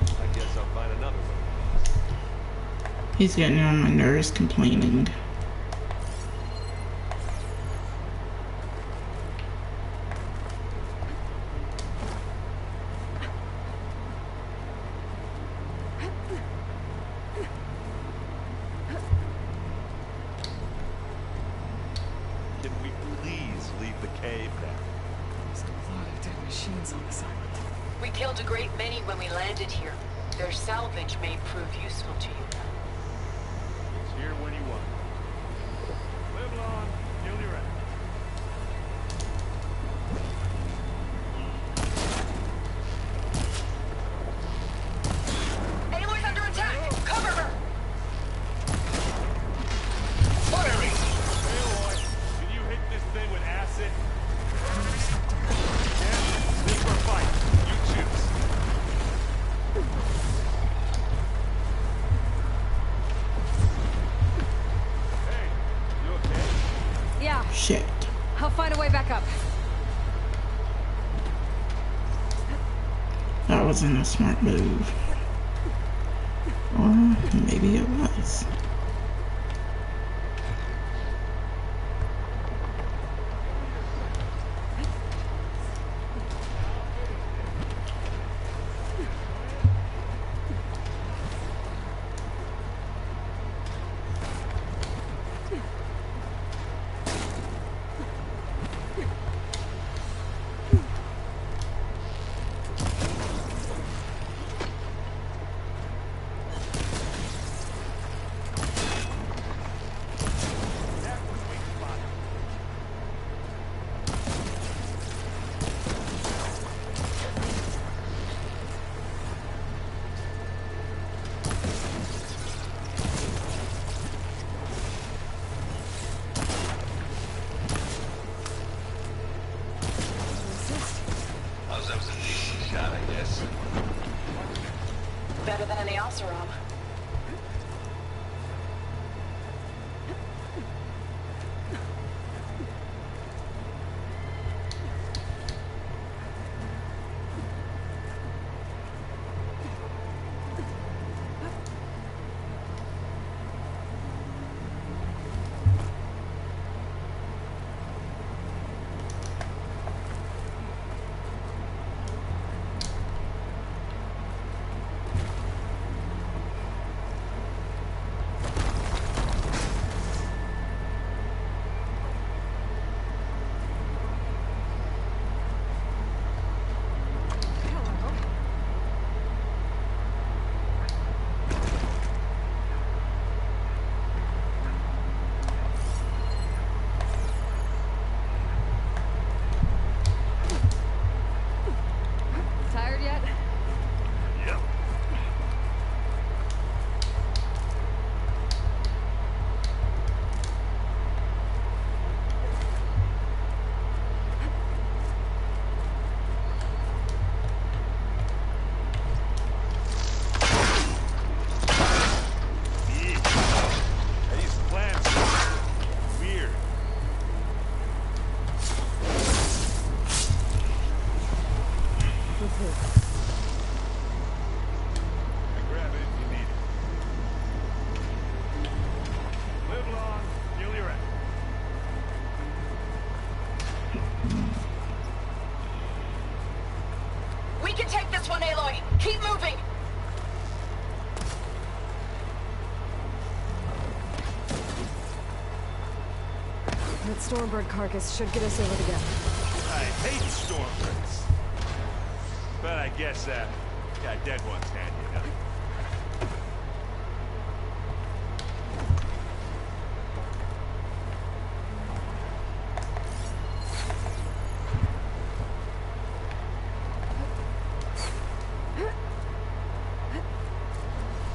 I guess I'll find another one. He's getting on my nerves complaining. Can we please leave the cave now? There's a lot of dead machines on this island. We killed a great many when we landed here. Their salvage may prove useful to you. It's here when you want it. Live long, kill your ass. Aloy's under attack! Cover her! Firing! Aloy, can you hit this thing with acid? Yeah? This for a fight. You choose. Hey, you okay? Yeah, Shit. I'll find a way back up. That wasn't a smart move. Or maybe it was. That was a decent shot, I guess. Better than any Oseram. Stormbird carcass should get us over the gap. I hate Stormbirds. But I guess, yeah, dead ones handy enough.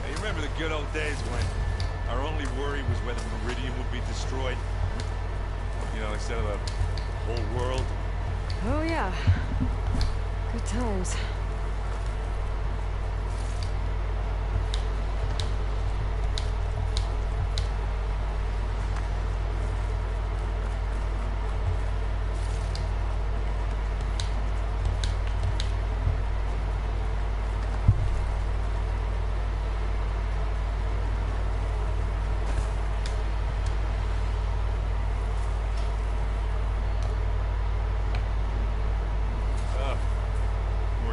Hey, you remember the good old days when our only worry was whether Meridian would be destroyed? You know, instead of a whole world. Oh yeah. Good times.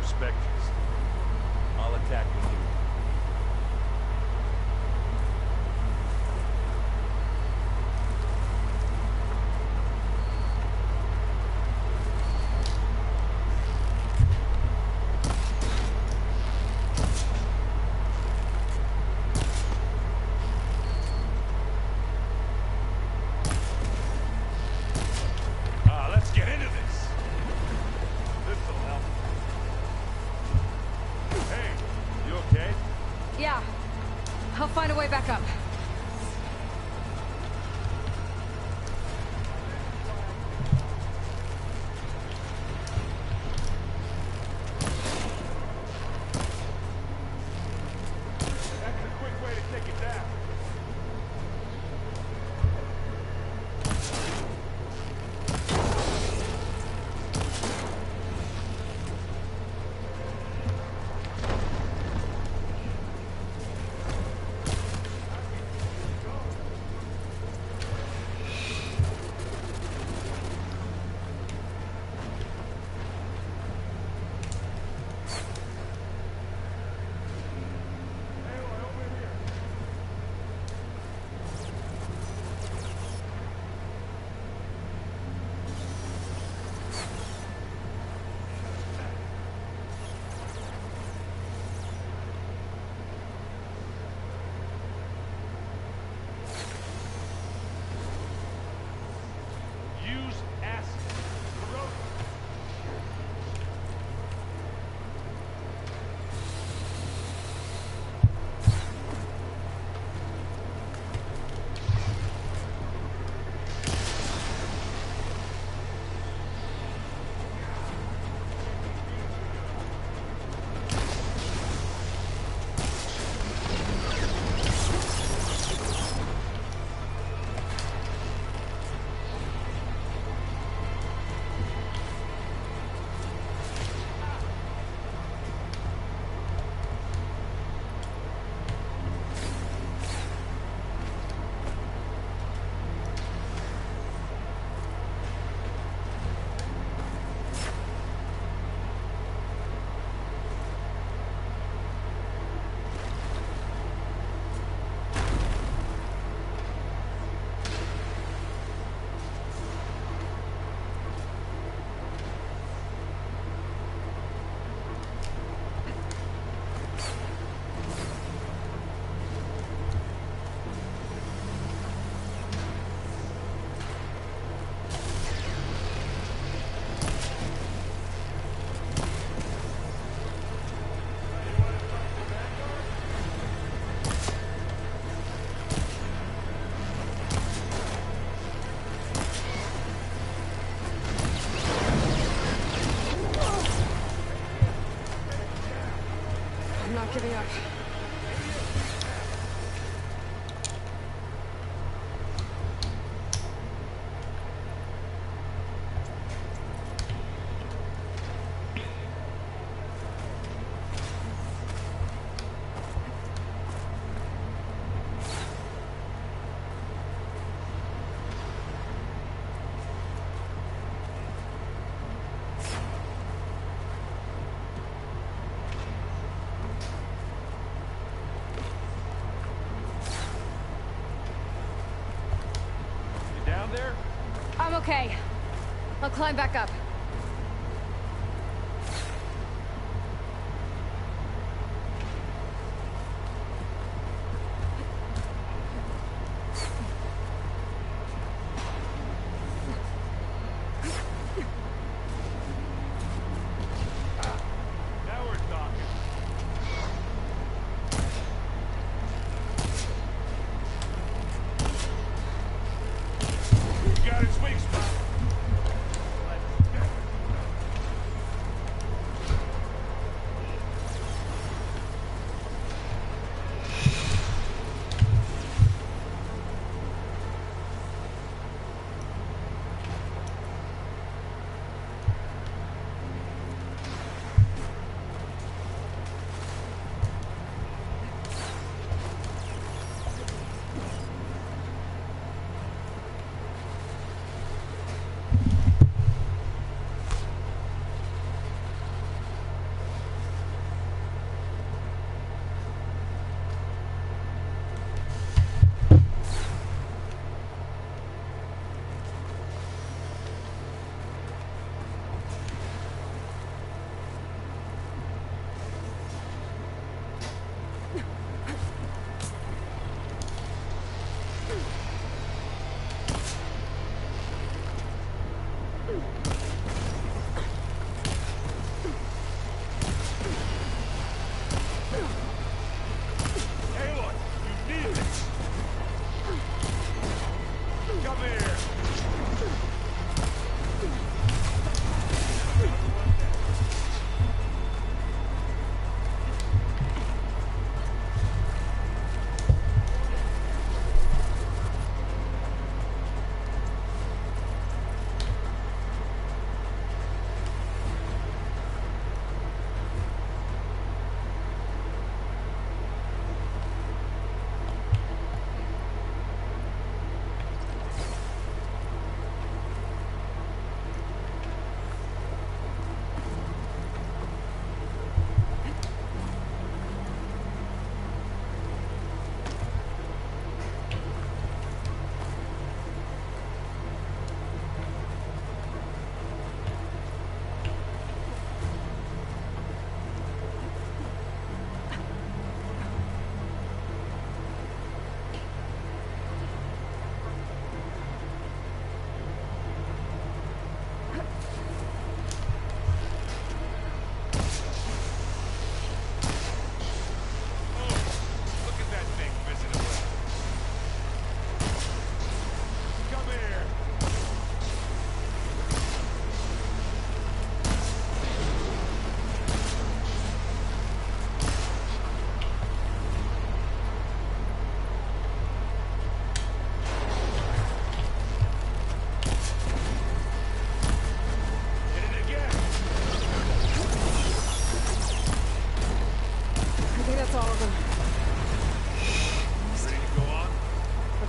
Spectres. I'll attack with you. Let's get into this. This'll help. Hey, you okay? Yeah. I'll find a way back up. That's a quick way to take it down. Use acid. Corrode. I'm not giving up. Okay. I'll climb back up. Now we're talking. You got its weak spot.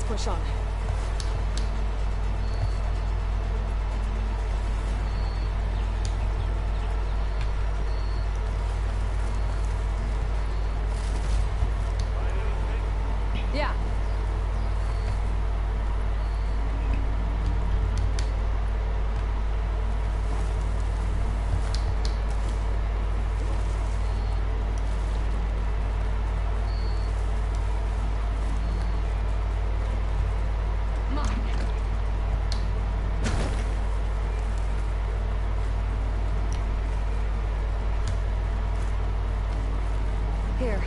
Push on. Yeah. Here,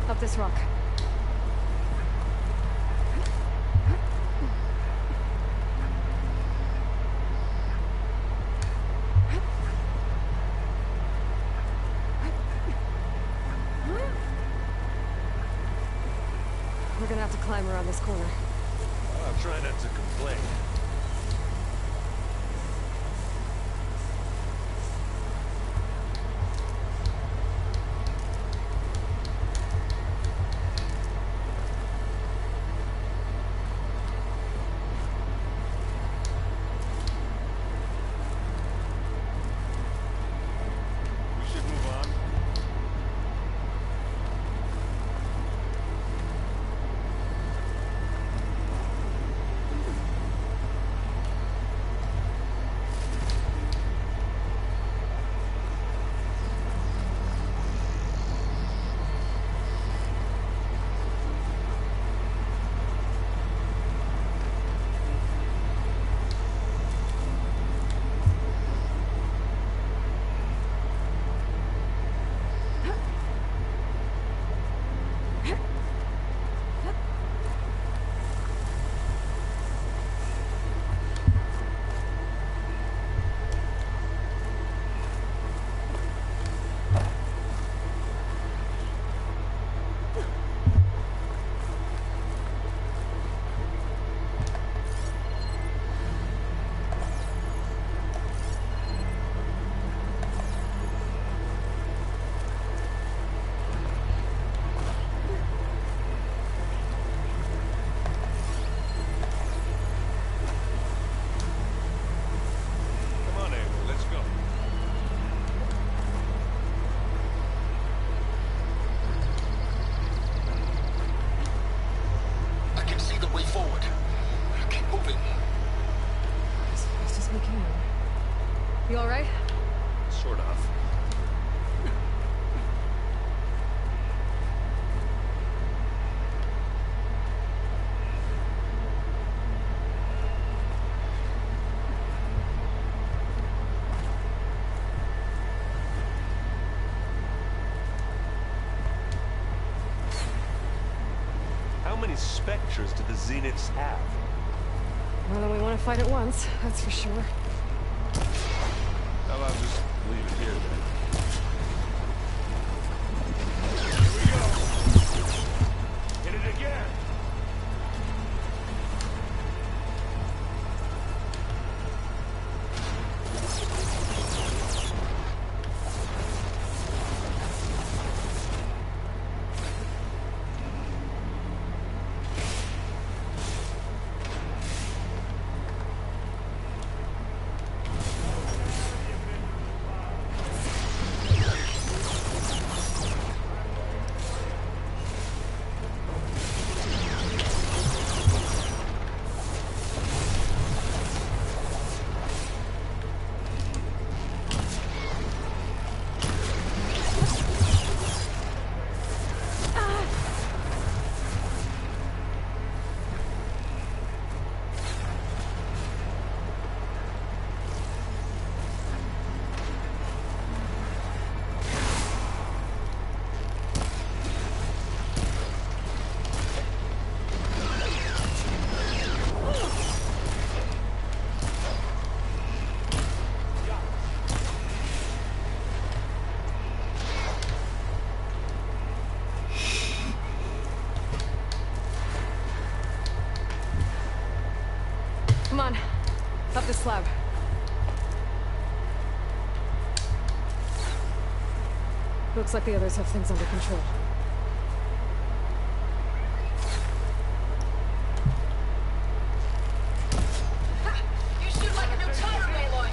up this rock. We're gonna have to climb around this corner. I'll try not to complain. many specters do the Zeniths have? More than we want to fight at once, that's for sure. How about just leave it here then? Hit it again! Come on, up the slab. Looks like the others have things under control. You shoot like a new tire, Aloy!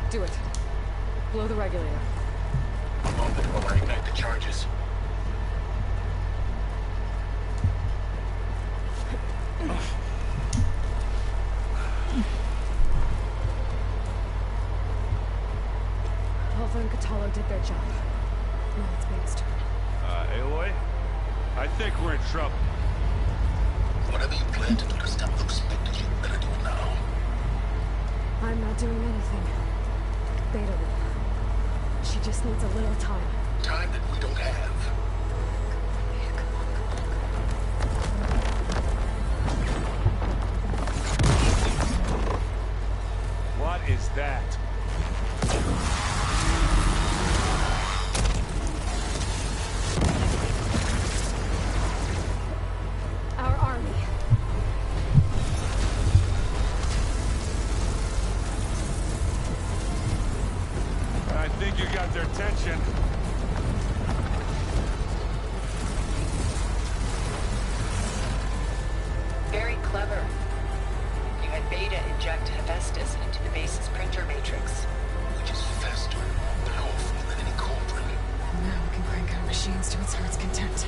Do it. Blow the regulator. A moment while I ignite the charges. Alva and Catalo did their job. Now it's Babe's turn. Aloy? I think we're in trouble. Whatever you plan to do to stop those specters, you better do it now. I'm not doing anything. Beta will. She just needs a little time. Time that we don't have. What is that? Our army. I think you got their attention. Very clever. You had Beta inject Hephaestus into the base's printer matrix. Which is faster, powerful than any cauldron. Now we can crank our machines to its heart's content.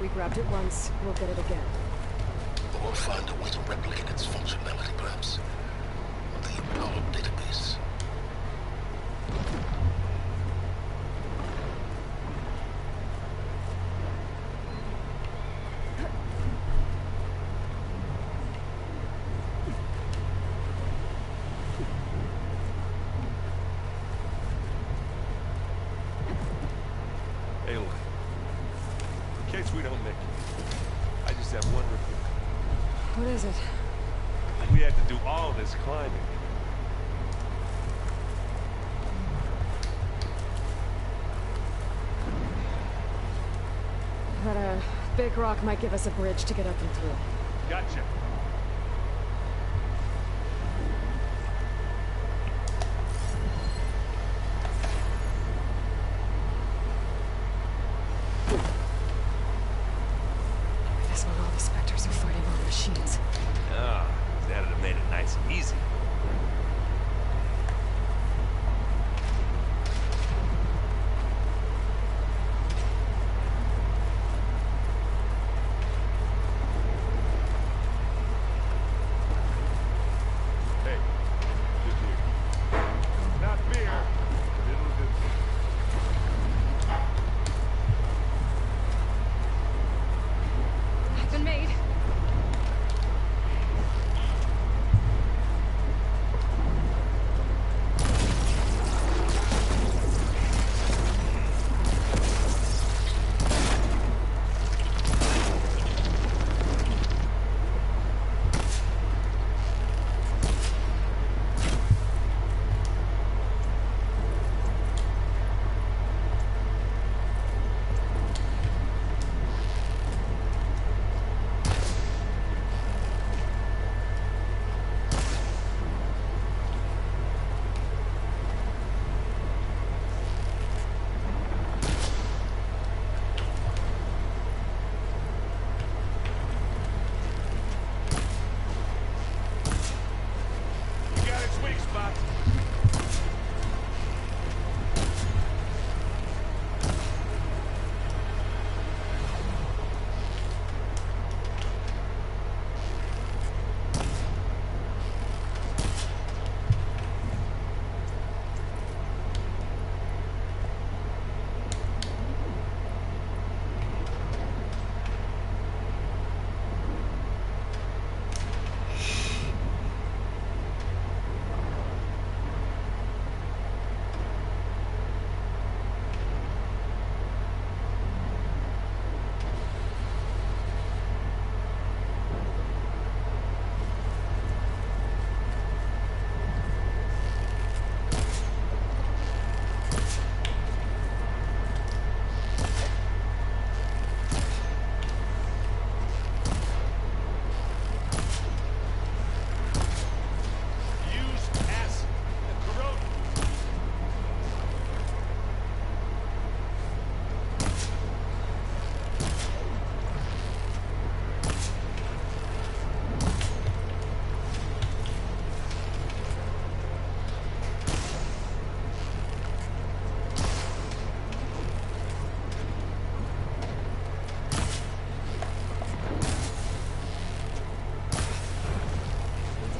We grabbed it once, we'll get it again. Or we'll find a way to replicate its functionality, perhaps. On the powered database. Aloy, in case we don't make it, I just have one request. What is it? We had to do all this climbing. That big rock might give us a bridge to get up and through. Gotcha. This one, all the specters are fighting on machines. Ah, that'd have made it nice and easy. Hey, just here. Not beer. It'll do. I've been made. You got its weak spot. Use acid and corrode.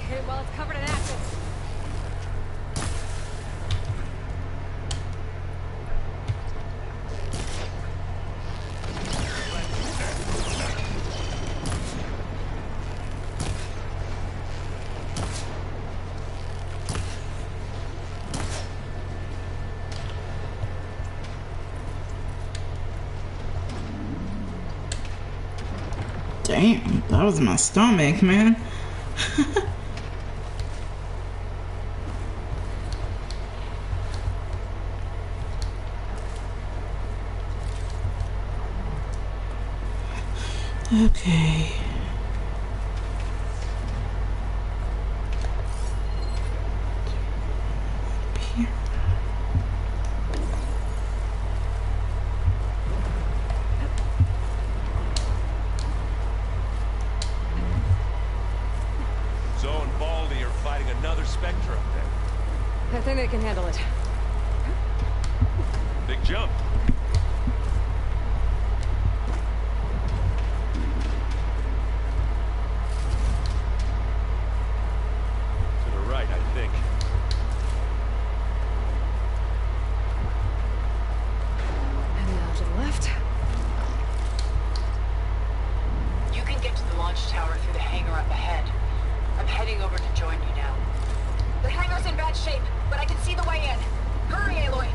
Hit it while it's covered in acid. Damn, that was my stomach, man. Okay. Here. Zoe and Baldy are fighting another Spectre up there. I think they can handle it. Big jump. launch tower through the hangar up ahead. I'm heading over to join you now. The hangar's in bad shape, but I can see the way in. Hurry, Aloy!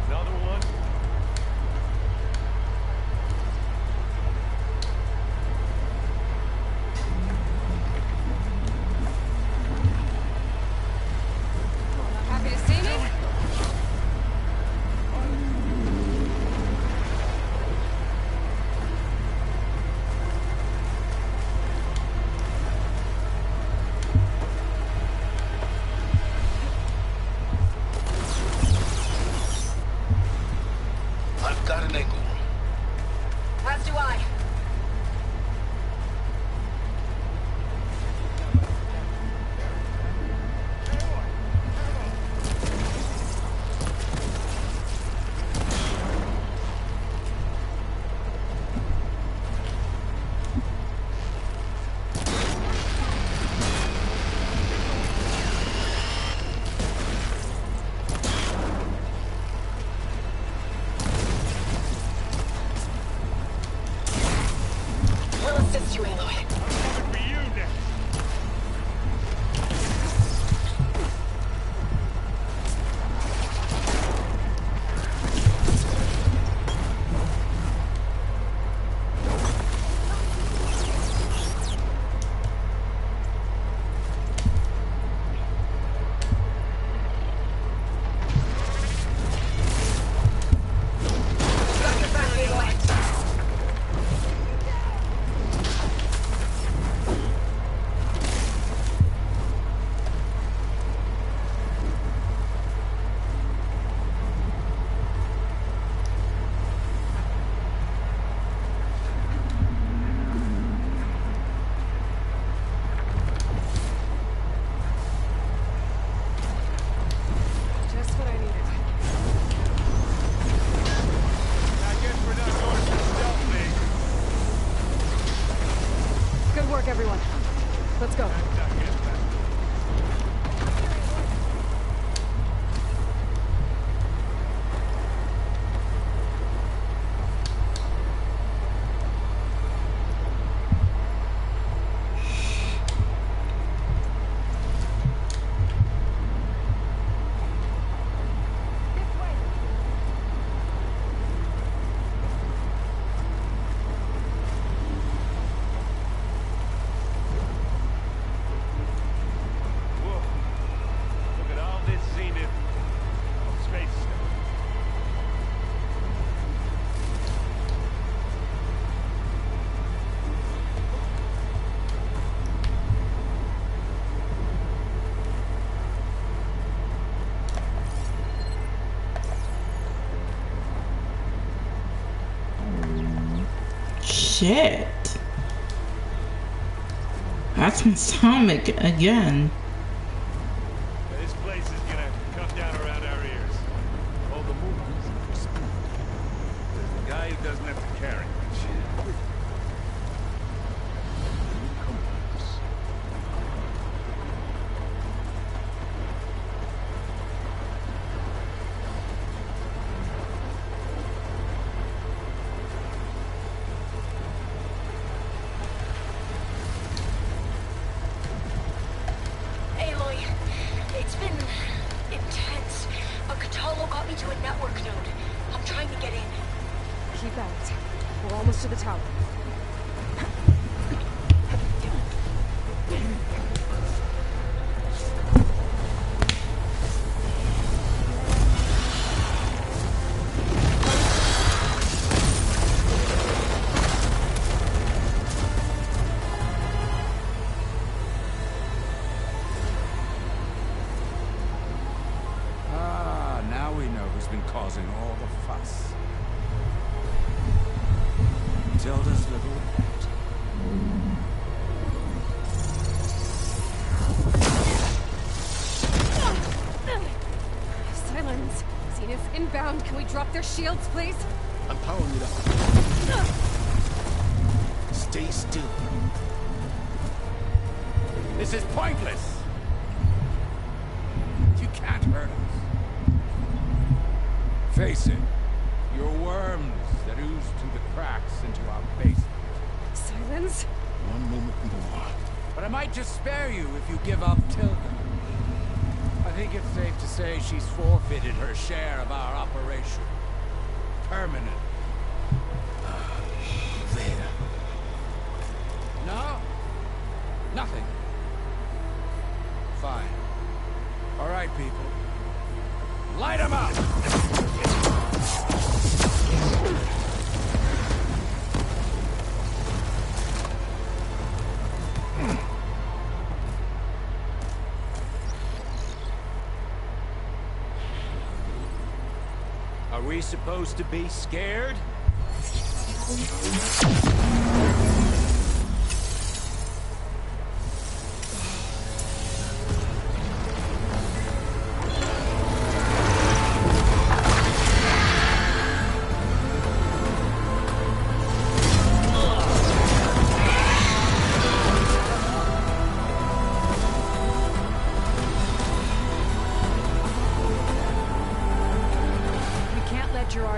Another one? Happy to see me? I've got an angle. As do I. We'll assist you, Aloy. Coming for you next. Got your back, Aloy. Just what I needed. I guess we're not going to stealthily. Good work, everyone. Let's go. Whoa. Look at all this zenith of space stuff. Shit. That's my stomach again. This place is gonna come down around our ears. All the movements are speed. There's the guy who doesn't have to carry much. Aloy, it's been intense. A Catalo got me to a network node. I'm trying to get in. Keep at it. We're almost to the tower. Ah, now we know who's been causing all the fuss. Tilda's little pet. Silence. Zenith inbound. Can we drop their shields, please? I'm powering it up. Stay still. This is pointless. You can't hurt us. Face it. You're worms that ooze through the cracks into our basement. Silence? One moment more. But I might just spare you if you give up Tilda. I think it's safe to say she's forfeited her share of our operation. Permanently. There. No? Nothing. Fine. All right, people. Light them up! Are we supposed to be scared?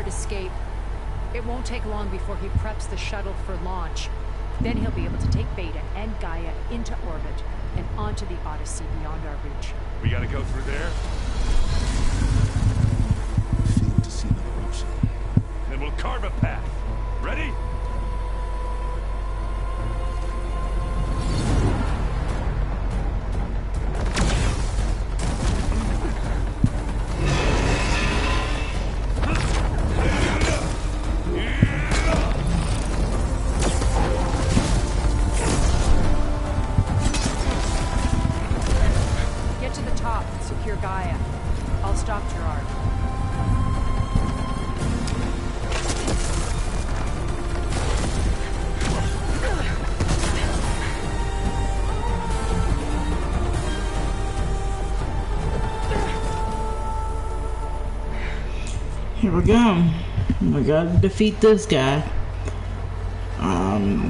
Escape. It won't take long before he preps the shuttle for launch. Then he'll be able to take Beta and Gaia into orbit and onto the Odyssey beyond our reach. We gotta go through there? Failed to see another option. Then we'll carve a path. Ready? Here we go. We gotta defeat this guy.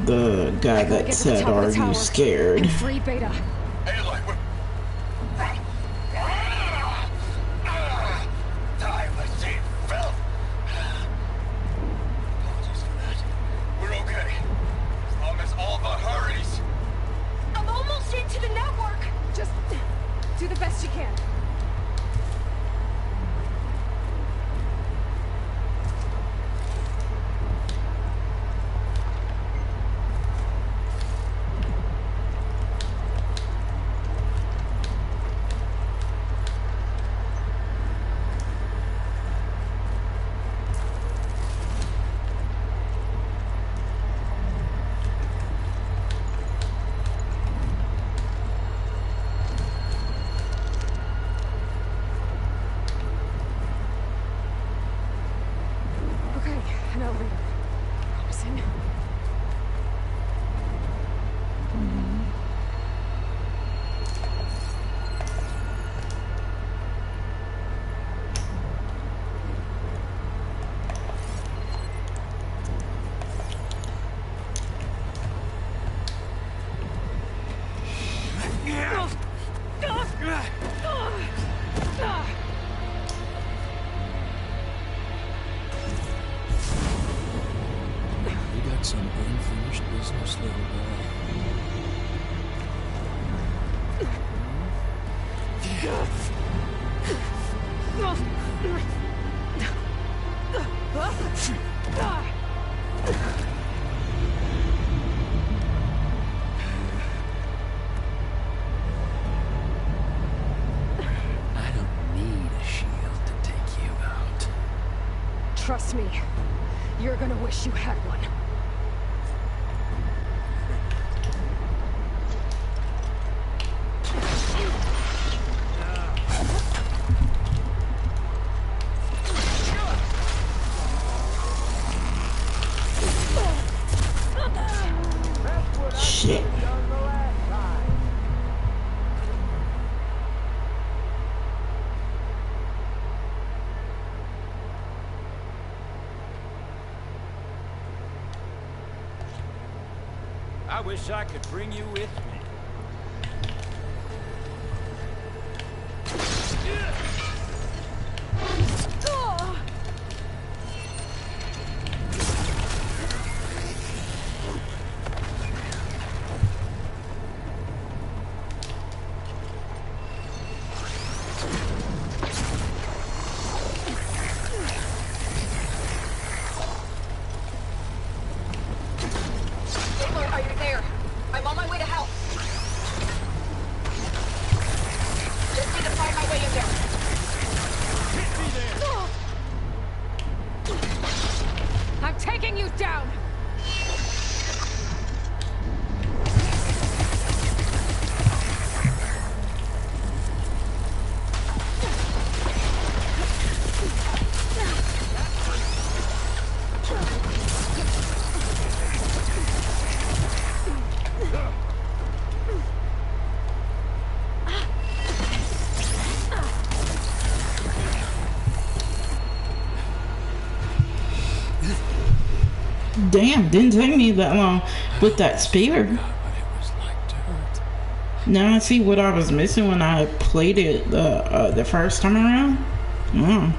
The guy that said, "Are you scared?" Free Beta. Aloy, we're... Die, my seat fell. Apologies for that. We're okay. As long as Alva hurries. I'm almost into the network. Just do the best you can. Some unfinished business, little boy. I don't need a shield to take you out. Trust me, you're gonna wish you had one. Shit. I wish I could bring you with me. Get down! Damn, didn't take me that long with that spear. Now I see what I was missing when I played it the first time around. Oh.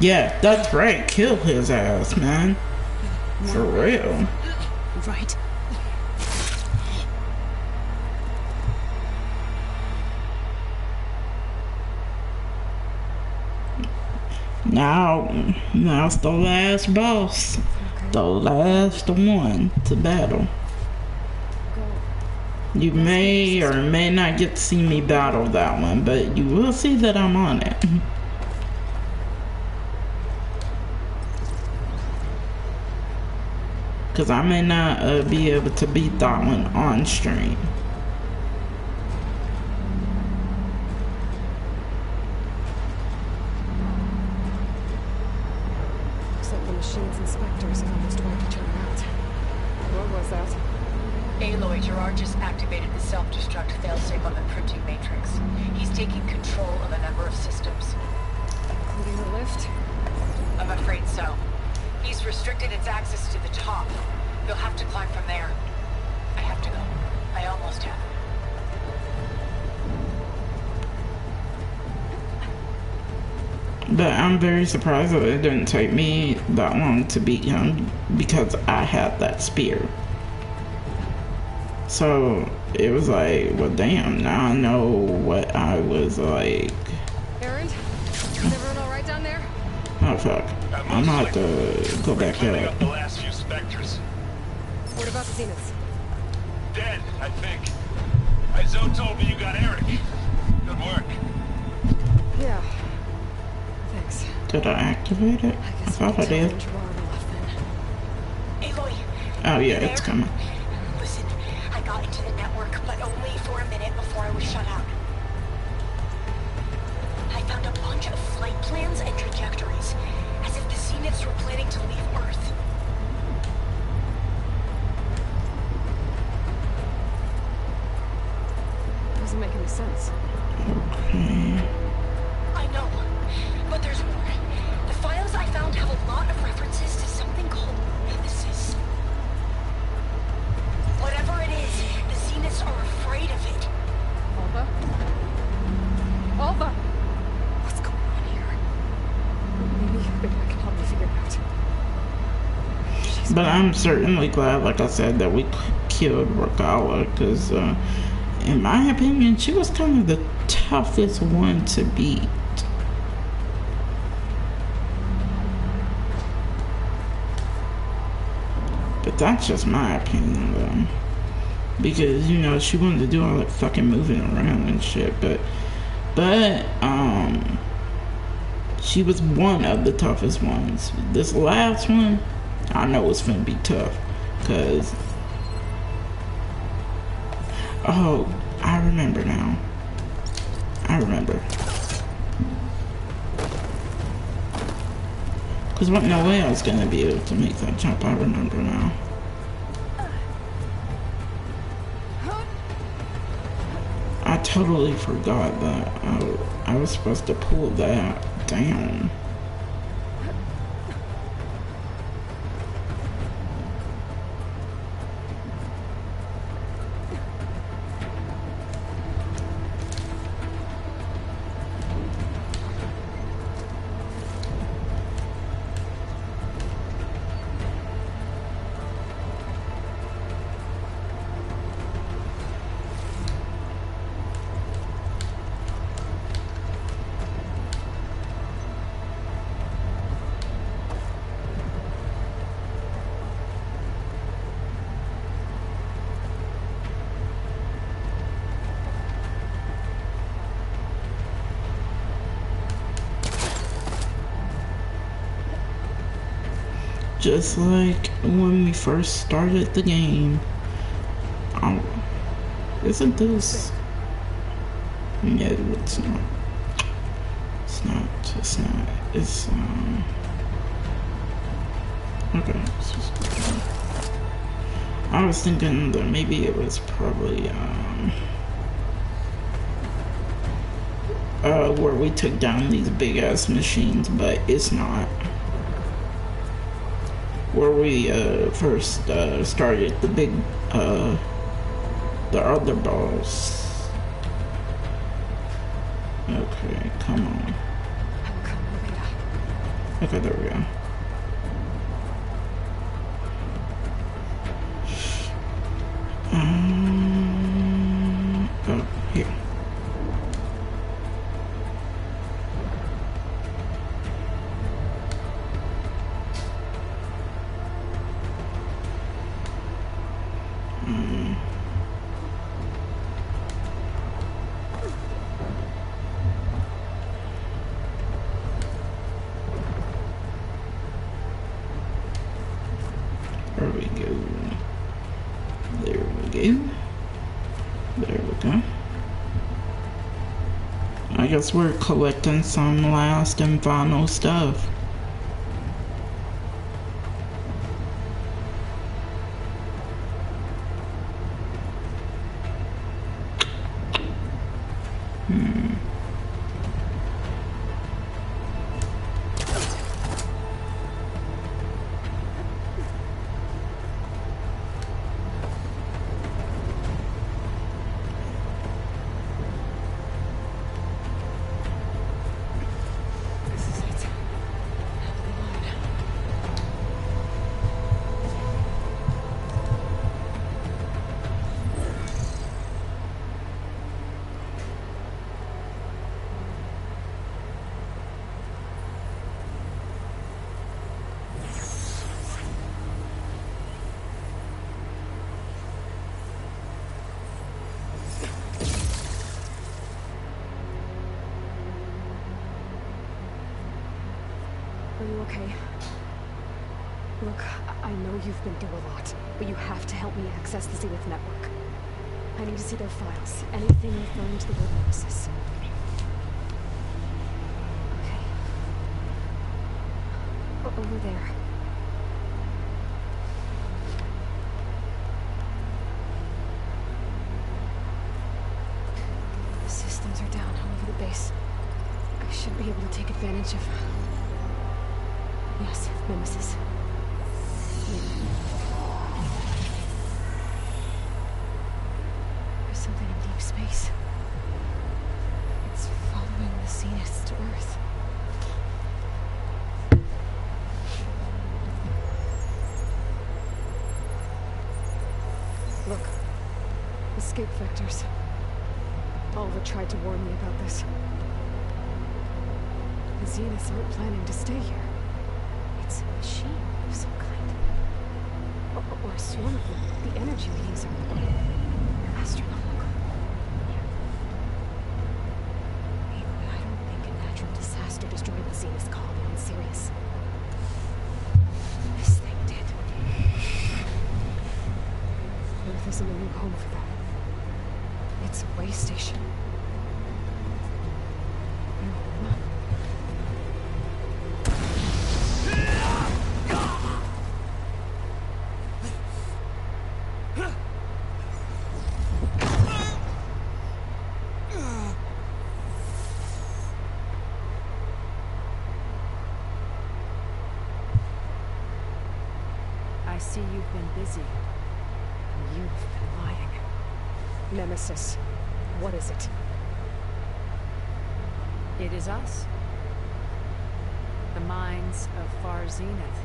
Yeah, that's right. Kill his ass, man. For real. Right. Now it's the last boss. The last one to battle. You may or may not get to see me battle that one, but you will see that I'm on it. Because I may not be able to beat that one on stream. Looks like the machine's inspectors have almost wiped each other out. What was that? Aloy, Gerard just activated the self-destruct failsafe on the printing matrix. He's taking control of a number of systems. Including the lift? I'm afraid so. He's restricted its access to the top. You'll have to climb from there. I have to go. I almost have. But I'm very surprised that it didn't take me that long to beat him because I had that spear. So it was like, well damn, now I know what I was like. Errand? Is everyone alright down there? Oh fuck. I'm gonna have to go back up. The last few specters. What about the Zeniths? Dead, I think. Izo told me you got Eric. Good work. Yeah. Thanks. Did I activate it? I thought I did. Aloy. Oh yeah, it's coming. Listen, I got into the network, but only for a minute before I was shut out. I found a bunch of flight plans and trajectories, as if the Zeniths were planning to leave Earth. Doesn't make any sense. Okay. I know, but there's more. The files I found have a lot of references to something called nemesis. Whatever it is, the Zeniths are afraid of it. Alpha? Alpha! What's going on here? Maybe I can help you figure it out. But I'm certainly glad, like I said, that we killed Regala, because in my opinion, she was kind of the toughest one to beat. But that's just my opinion, though. Because, you know, she wanted to do all that fucking moving around and shit, but she was one of the toughest ones. This last one, I know it's gonna be tough, cause oh, I remember now. I remember. Cause what? No way I was gonna be able to make that jump. I remember now. I totally forgot that I was supposed to pull that down. Just like when we first started the game. Oh, isn't this? No, it's not. It's not. It's not. It's okay. I was thinking that maybe it was probably where we took down these big ass machines, but it's not. Where we first started the big the other balls. Okay, come on. Okay, there we go. Oh, here. There we go. There we go. There we go. I guess we're collecting some last and final stuff. Are you okay? Look, I know you've been through a lot, but you have to help me access the Zenith network. I need to see their files, anything referring to the word Nemesis. Okay. Over there. The systems are down all over the base. I should be able to take advantage of... Yes, Nemesis. There's something in deep space. It's following the Zeniths to Earth. Look. Escape vectors. Oliver tried to warn me about this. The Zeniths aren't planning to stay here. It's a machine of some kind. Or a swarm of them. The energy readings are astronomical. Aloy, I don't think a natural disaster destroyed the Zenith's colony on Sirius. This thing did. Earth isn't a new home for them. It's a way station. I see you've been busy. You've been lying. Nemesis, what is it? It is us. The minds of Far Zenith.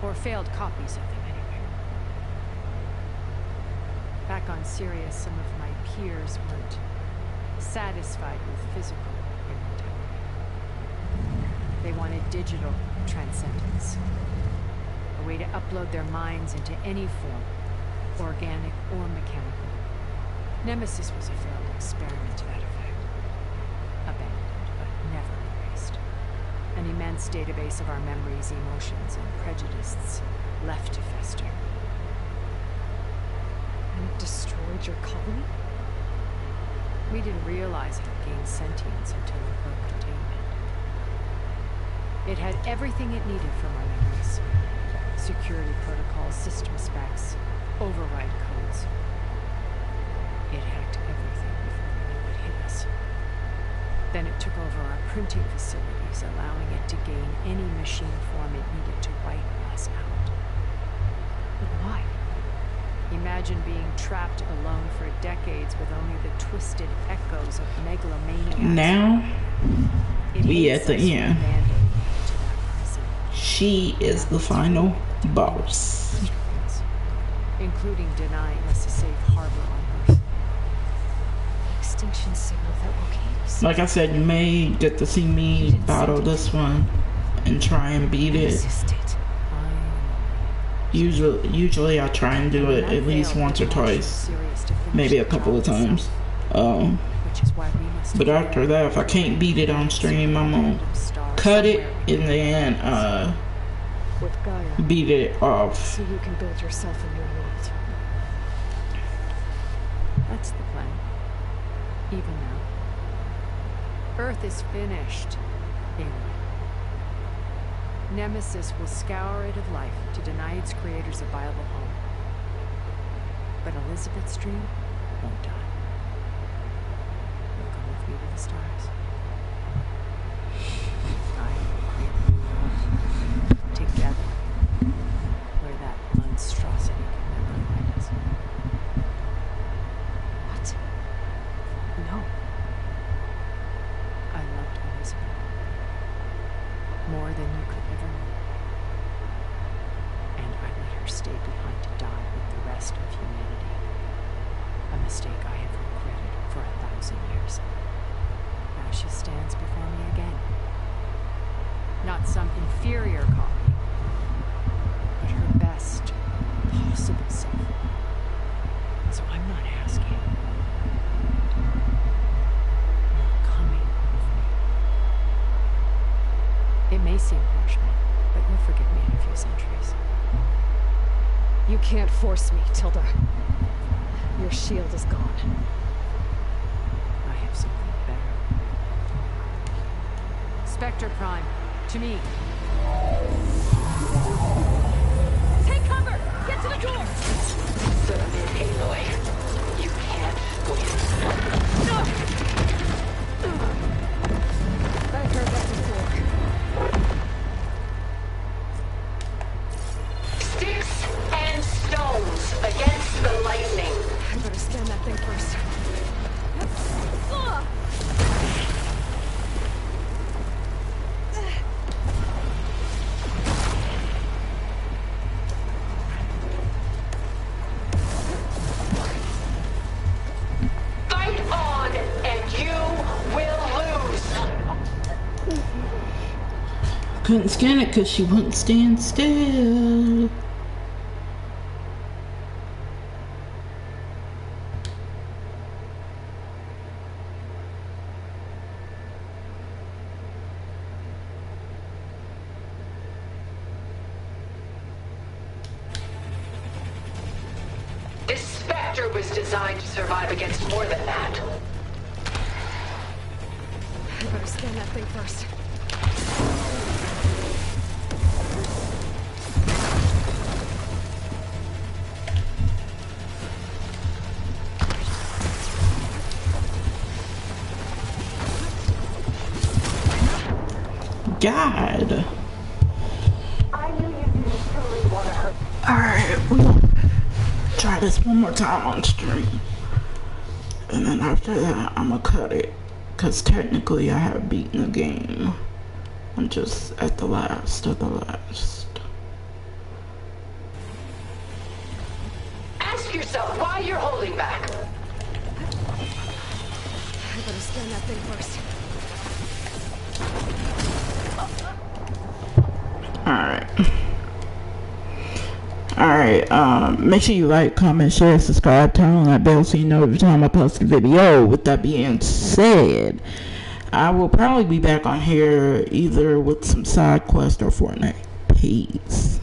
Or failed copies of them, anyway. Back on Sirius, some of my peers weren't satisfied with physical immortality. They wanted digital transcendence. A way to upload their minds into any form, organic or mechanical. Nemesis was a failed experiment to that effect. Abandoned, but never erased. an immense database of our memories, emotions, and prejudices left to fester. And it destroyed your colony? We didn't realize it gained sentience until it broke containment. It had everything it needed from our memories. Security protocols, system specs, override codes. It hacked everything before we knew it hit us. Then it took over our printing facilities, allowing it to gain any machine form it needed to wipe us out. But why? Imagine being trapped alone for decades with only the twisted echoes of megalomaniacs. Now, we at the end. She is the final boss. Including denying us a safe harbor on Earth. Extinction signal that will keep. Like I said, you may get to see me battle this one and try and beat it. Usually I try and do it at least once or twice, maybe a couple of times. But after that, if I can't beat it on stream, I'm gonna cut it and then beat it off. So you can build yourself a new world. That's the plan. Even now. Earth is finished. Aloy. Nemesis will scour it of life to deny its creators a viable home. But Elizabeth's dream won't die. You'll come with me to the stars. I will create a new world together, where that monstrosity can never find us. What? No. I loved Elizabeth more than you could ever know. And I let her stay behind to die with the rest of humanity. A mistake I have regretted for 1,000 years. Now she stands before me again. Not some inferior copy, but her best possible self. So I'm not asking. You're coming with me. It may seem harsh, but you'll forgive me in a few centuries. You can't force me, Tilda. Your shield is gone. I have something better. Spectre Prime, to me. Take cover! Get to the door! Submit, Aloy. You can't win. I've heard that before. Sticks and stones against the lightning. I better scan that thing first. Fight on, and you will lose. Couldn't scan it because she wouldn't stand still. This Spectre was designed to survive against more than that. I better scan that thing first. God. I knew you didn't truly want to hurt. Alright, we're gonna try this one more time on stream. And then after that, I'm gonna cut it. Because technically I have beaten the game. I'm just at the last of the last. Ask yourself why you're holding back. I better scan that thing first. Alright, make sure you like, comment, share, subscribe, turn on that bell so you know every time I post a video. With that being said, I will probably be back on here either with some side quest or Fortnite. Peace.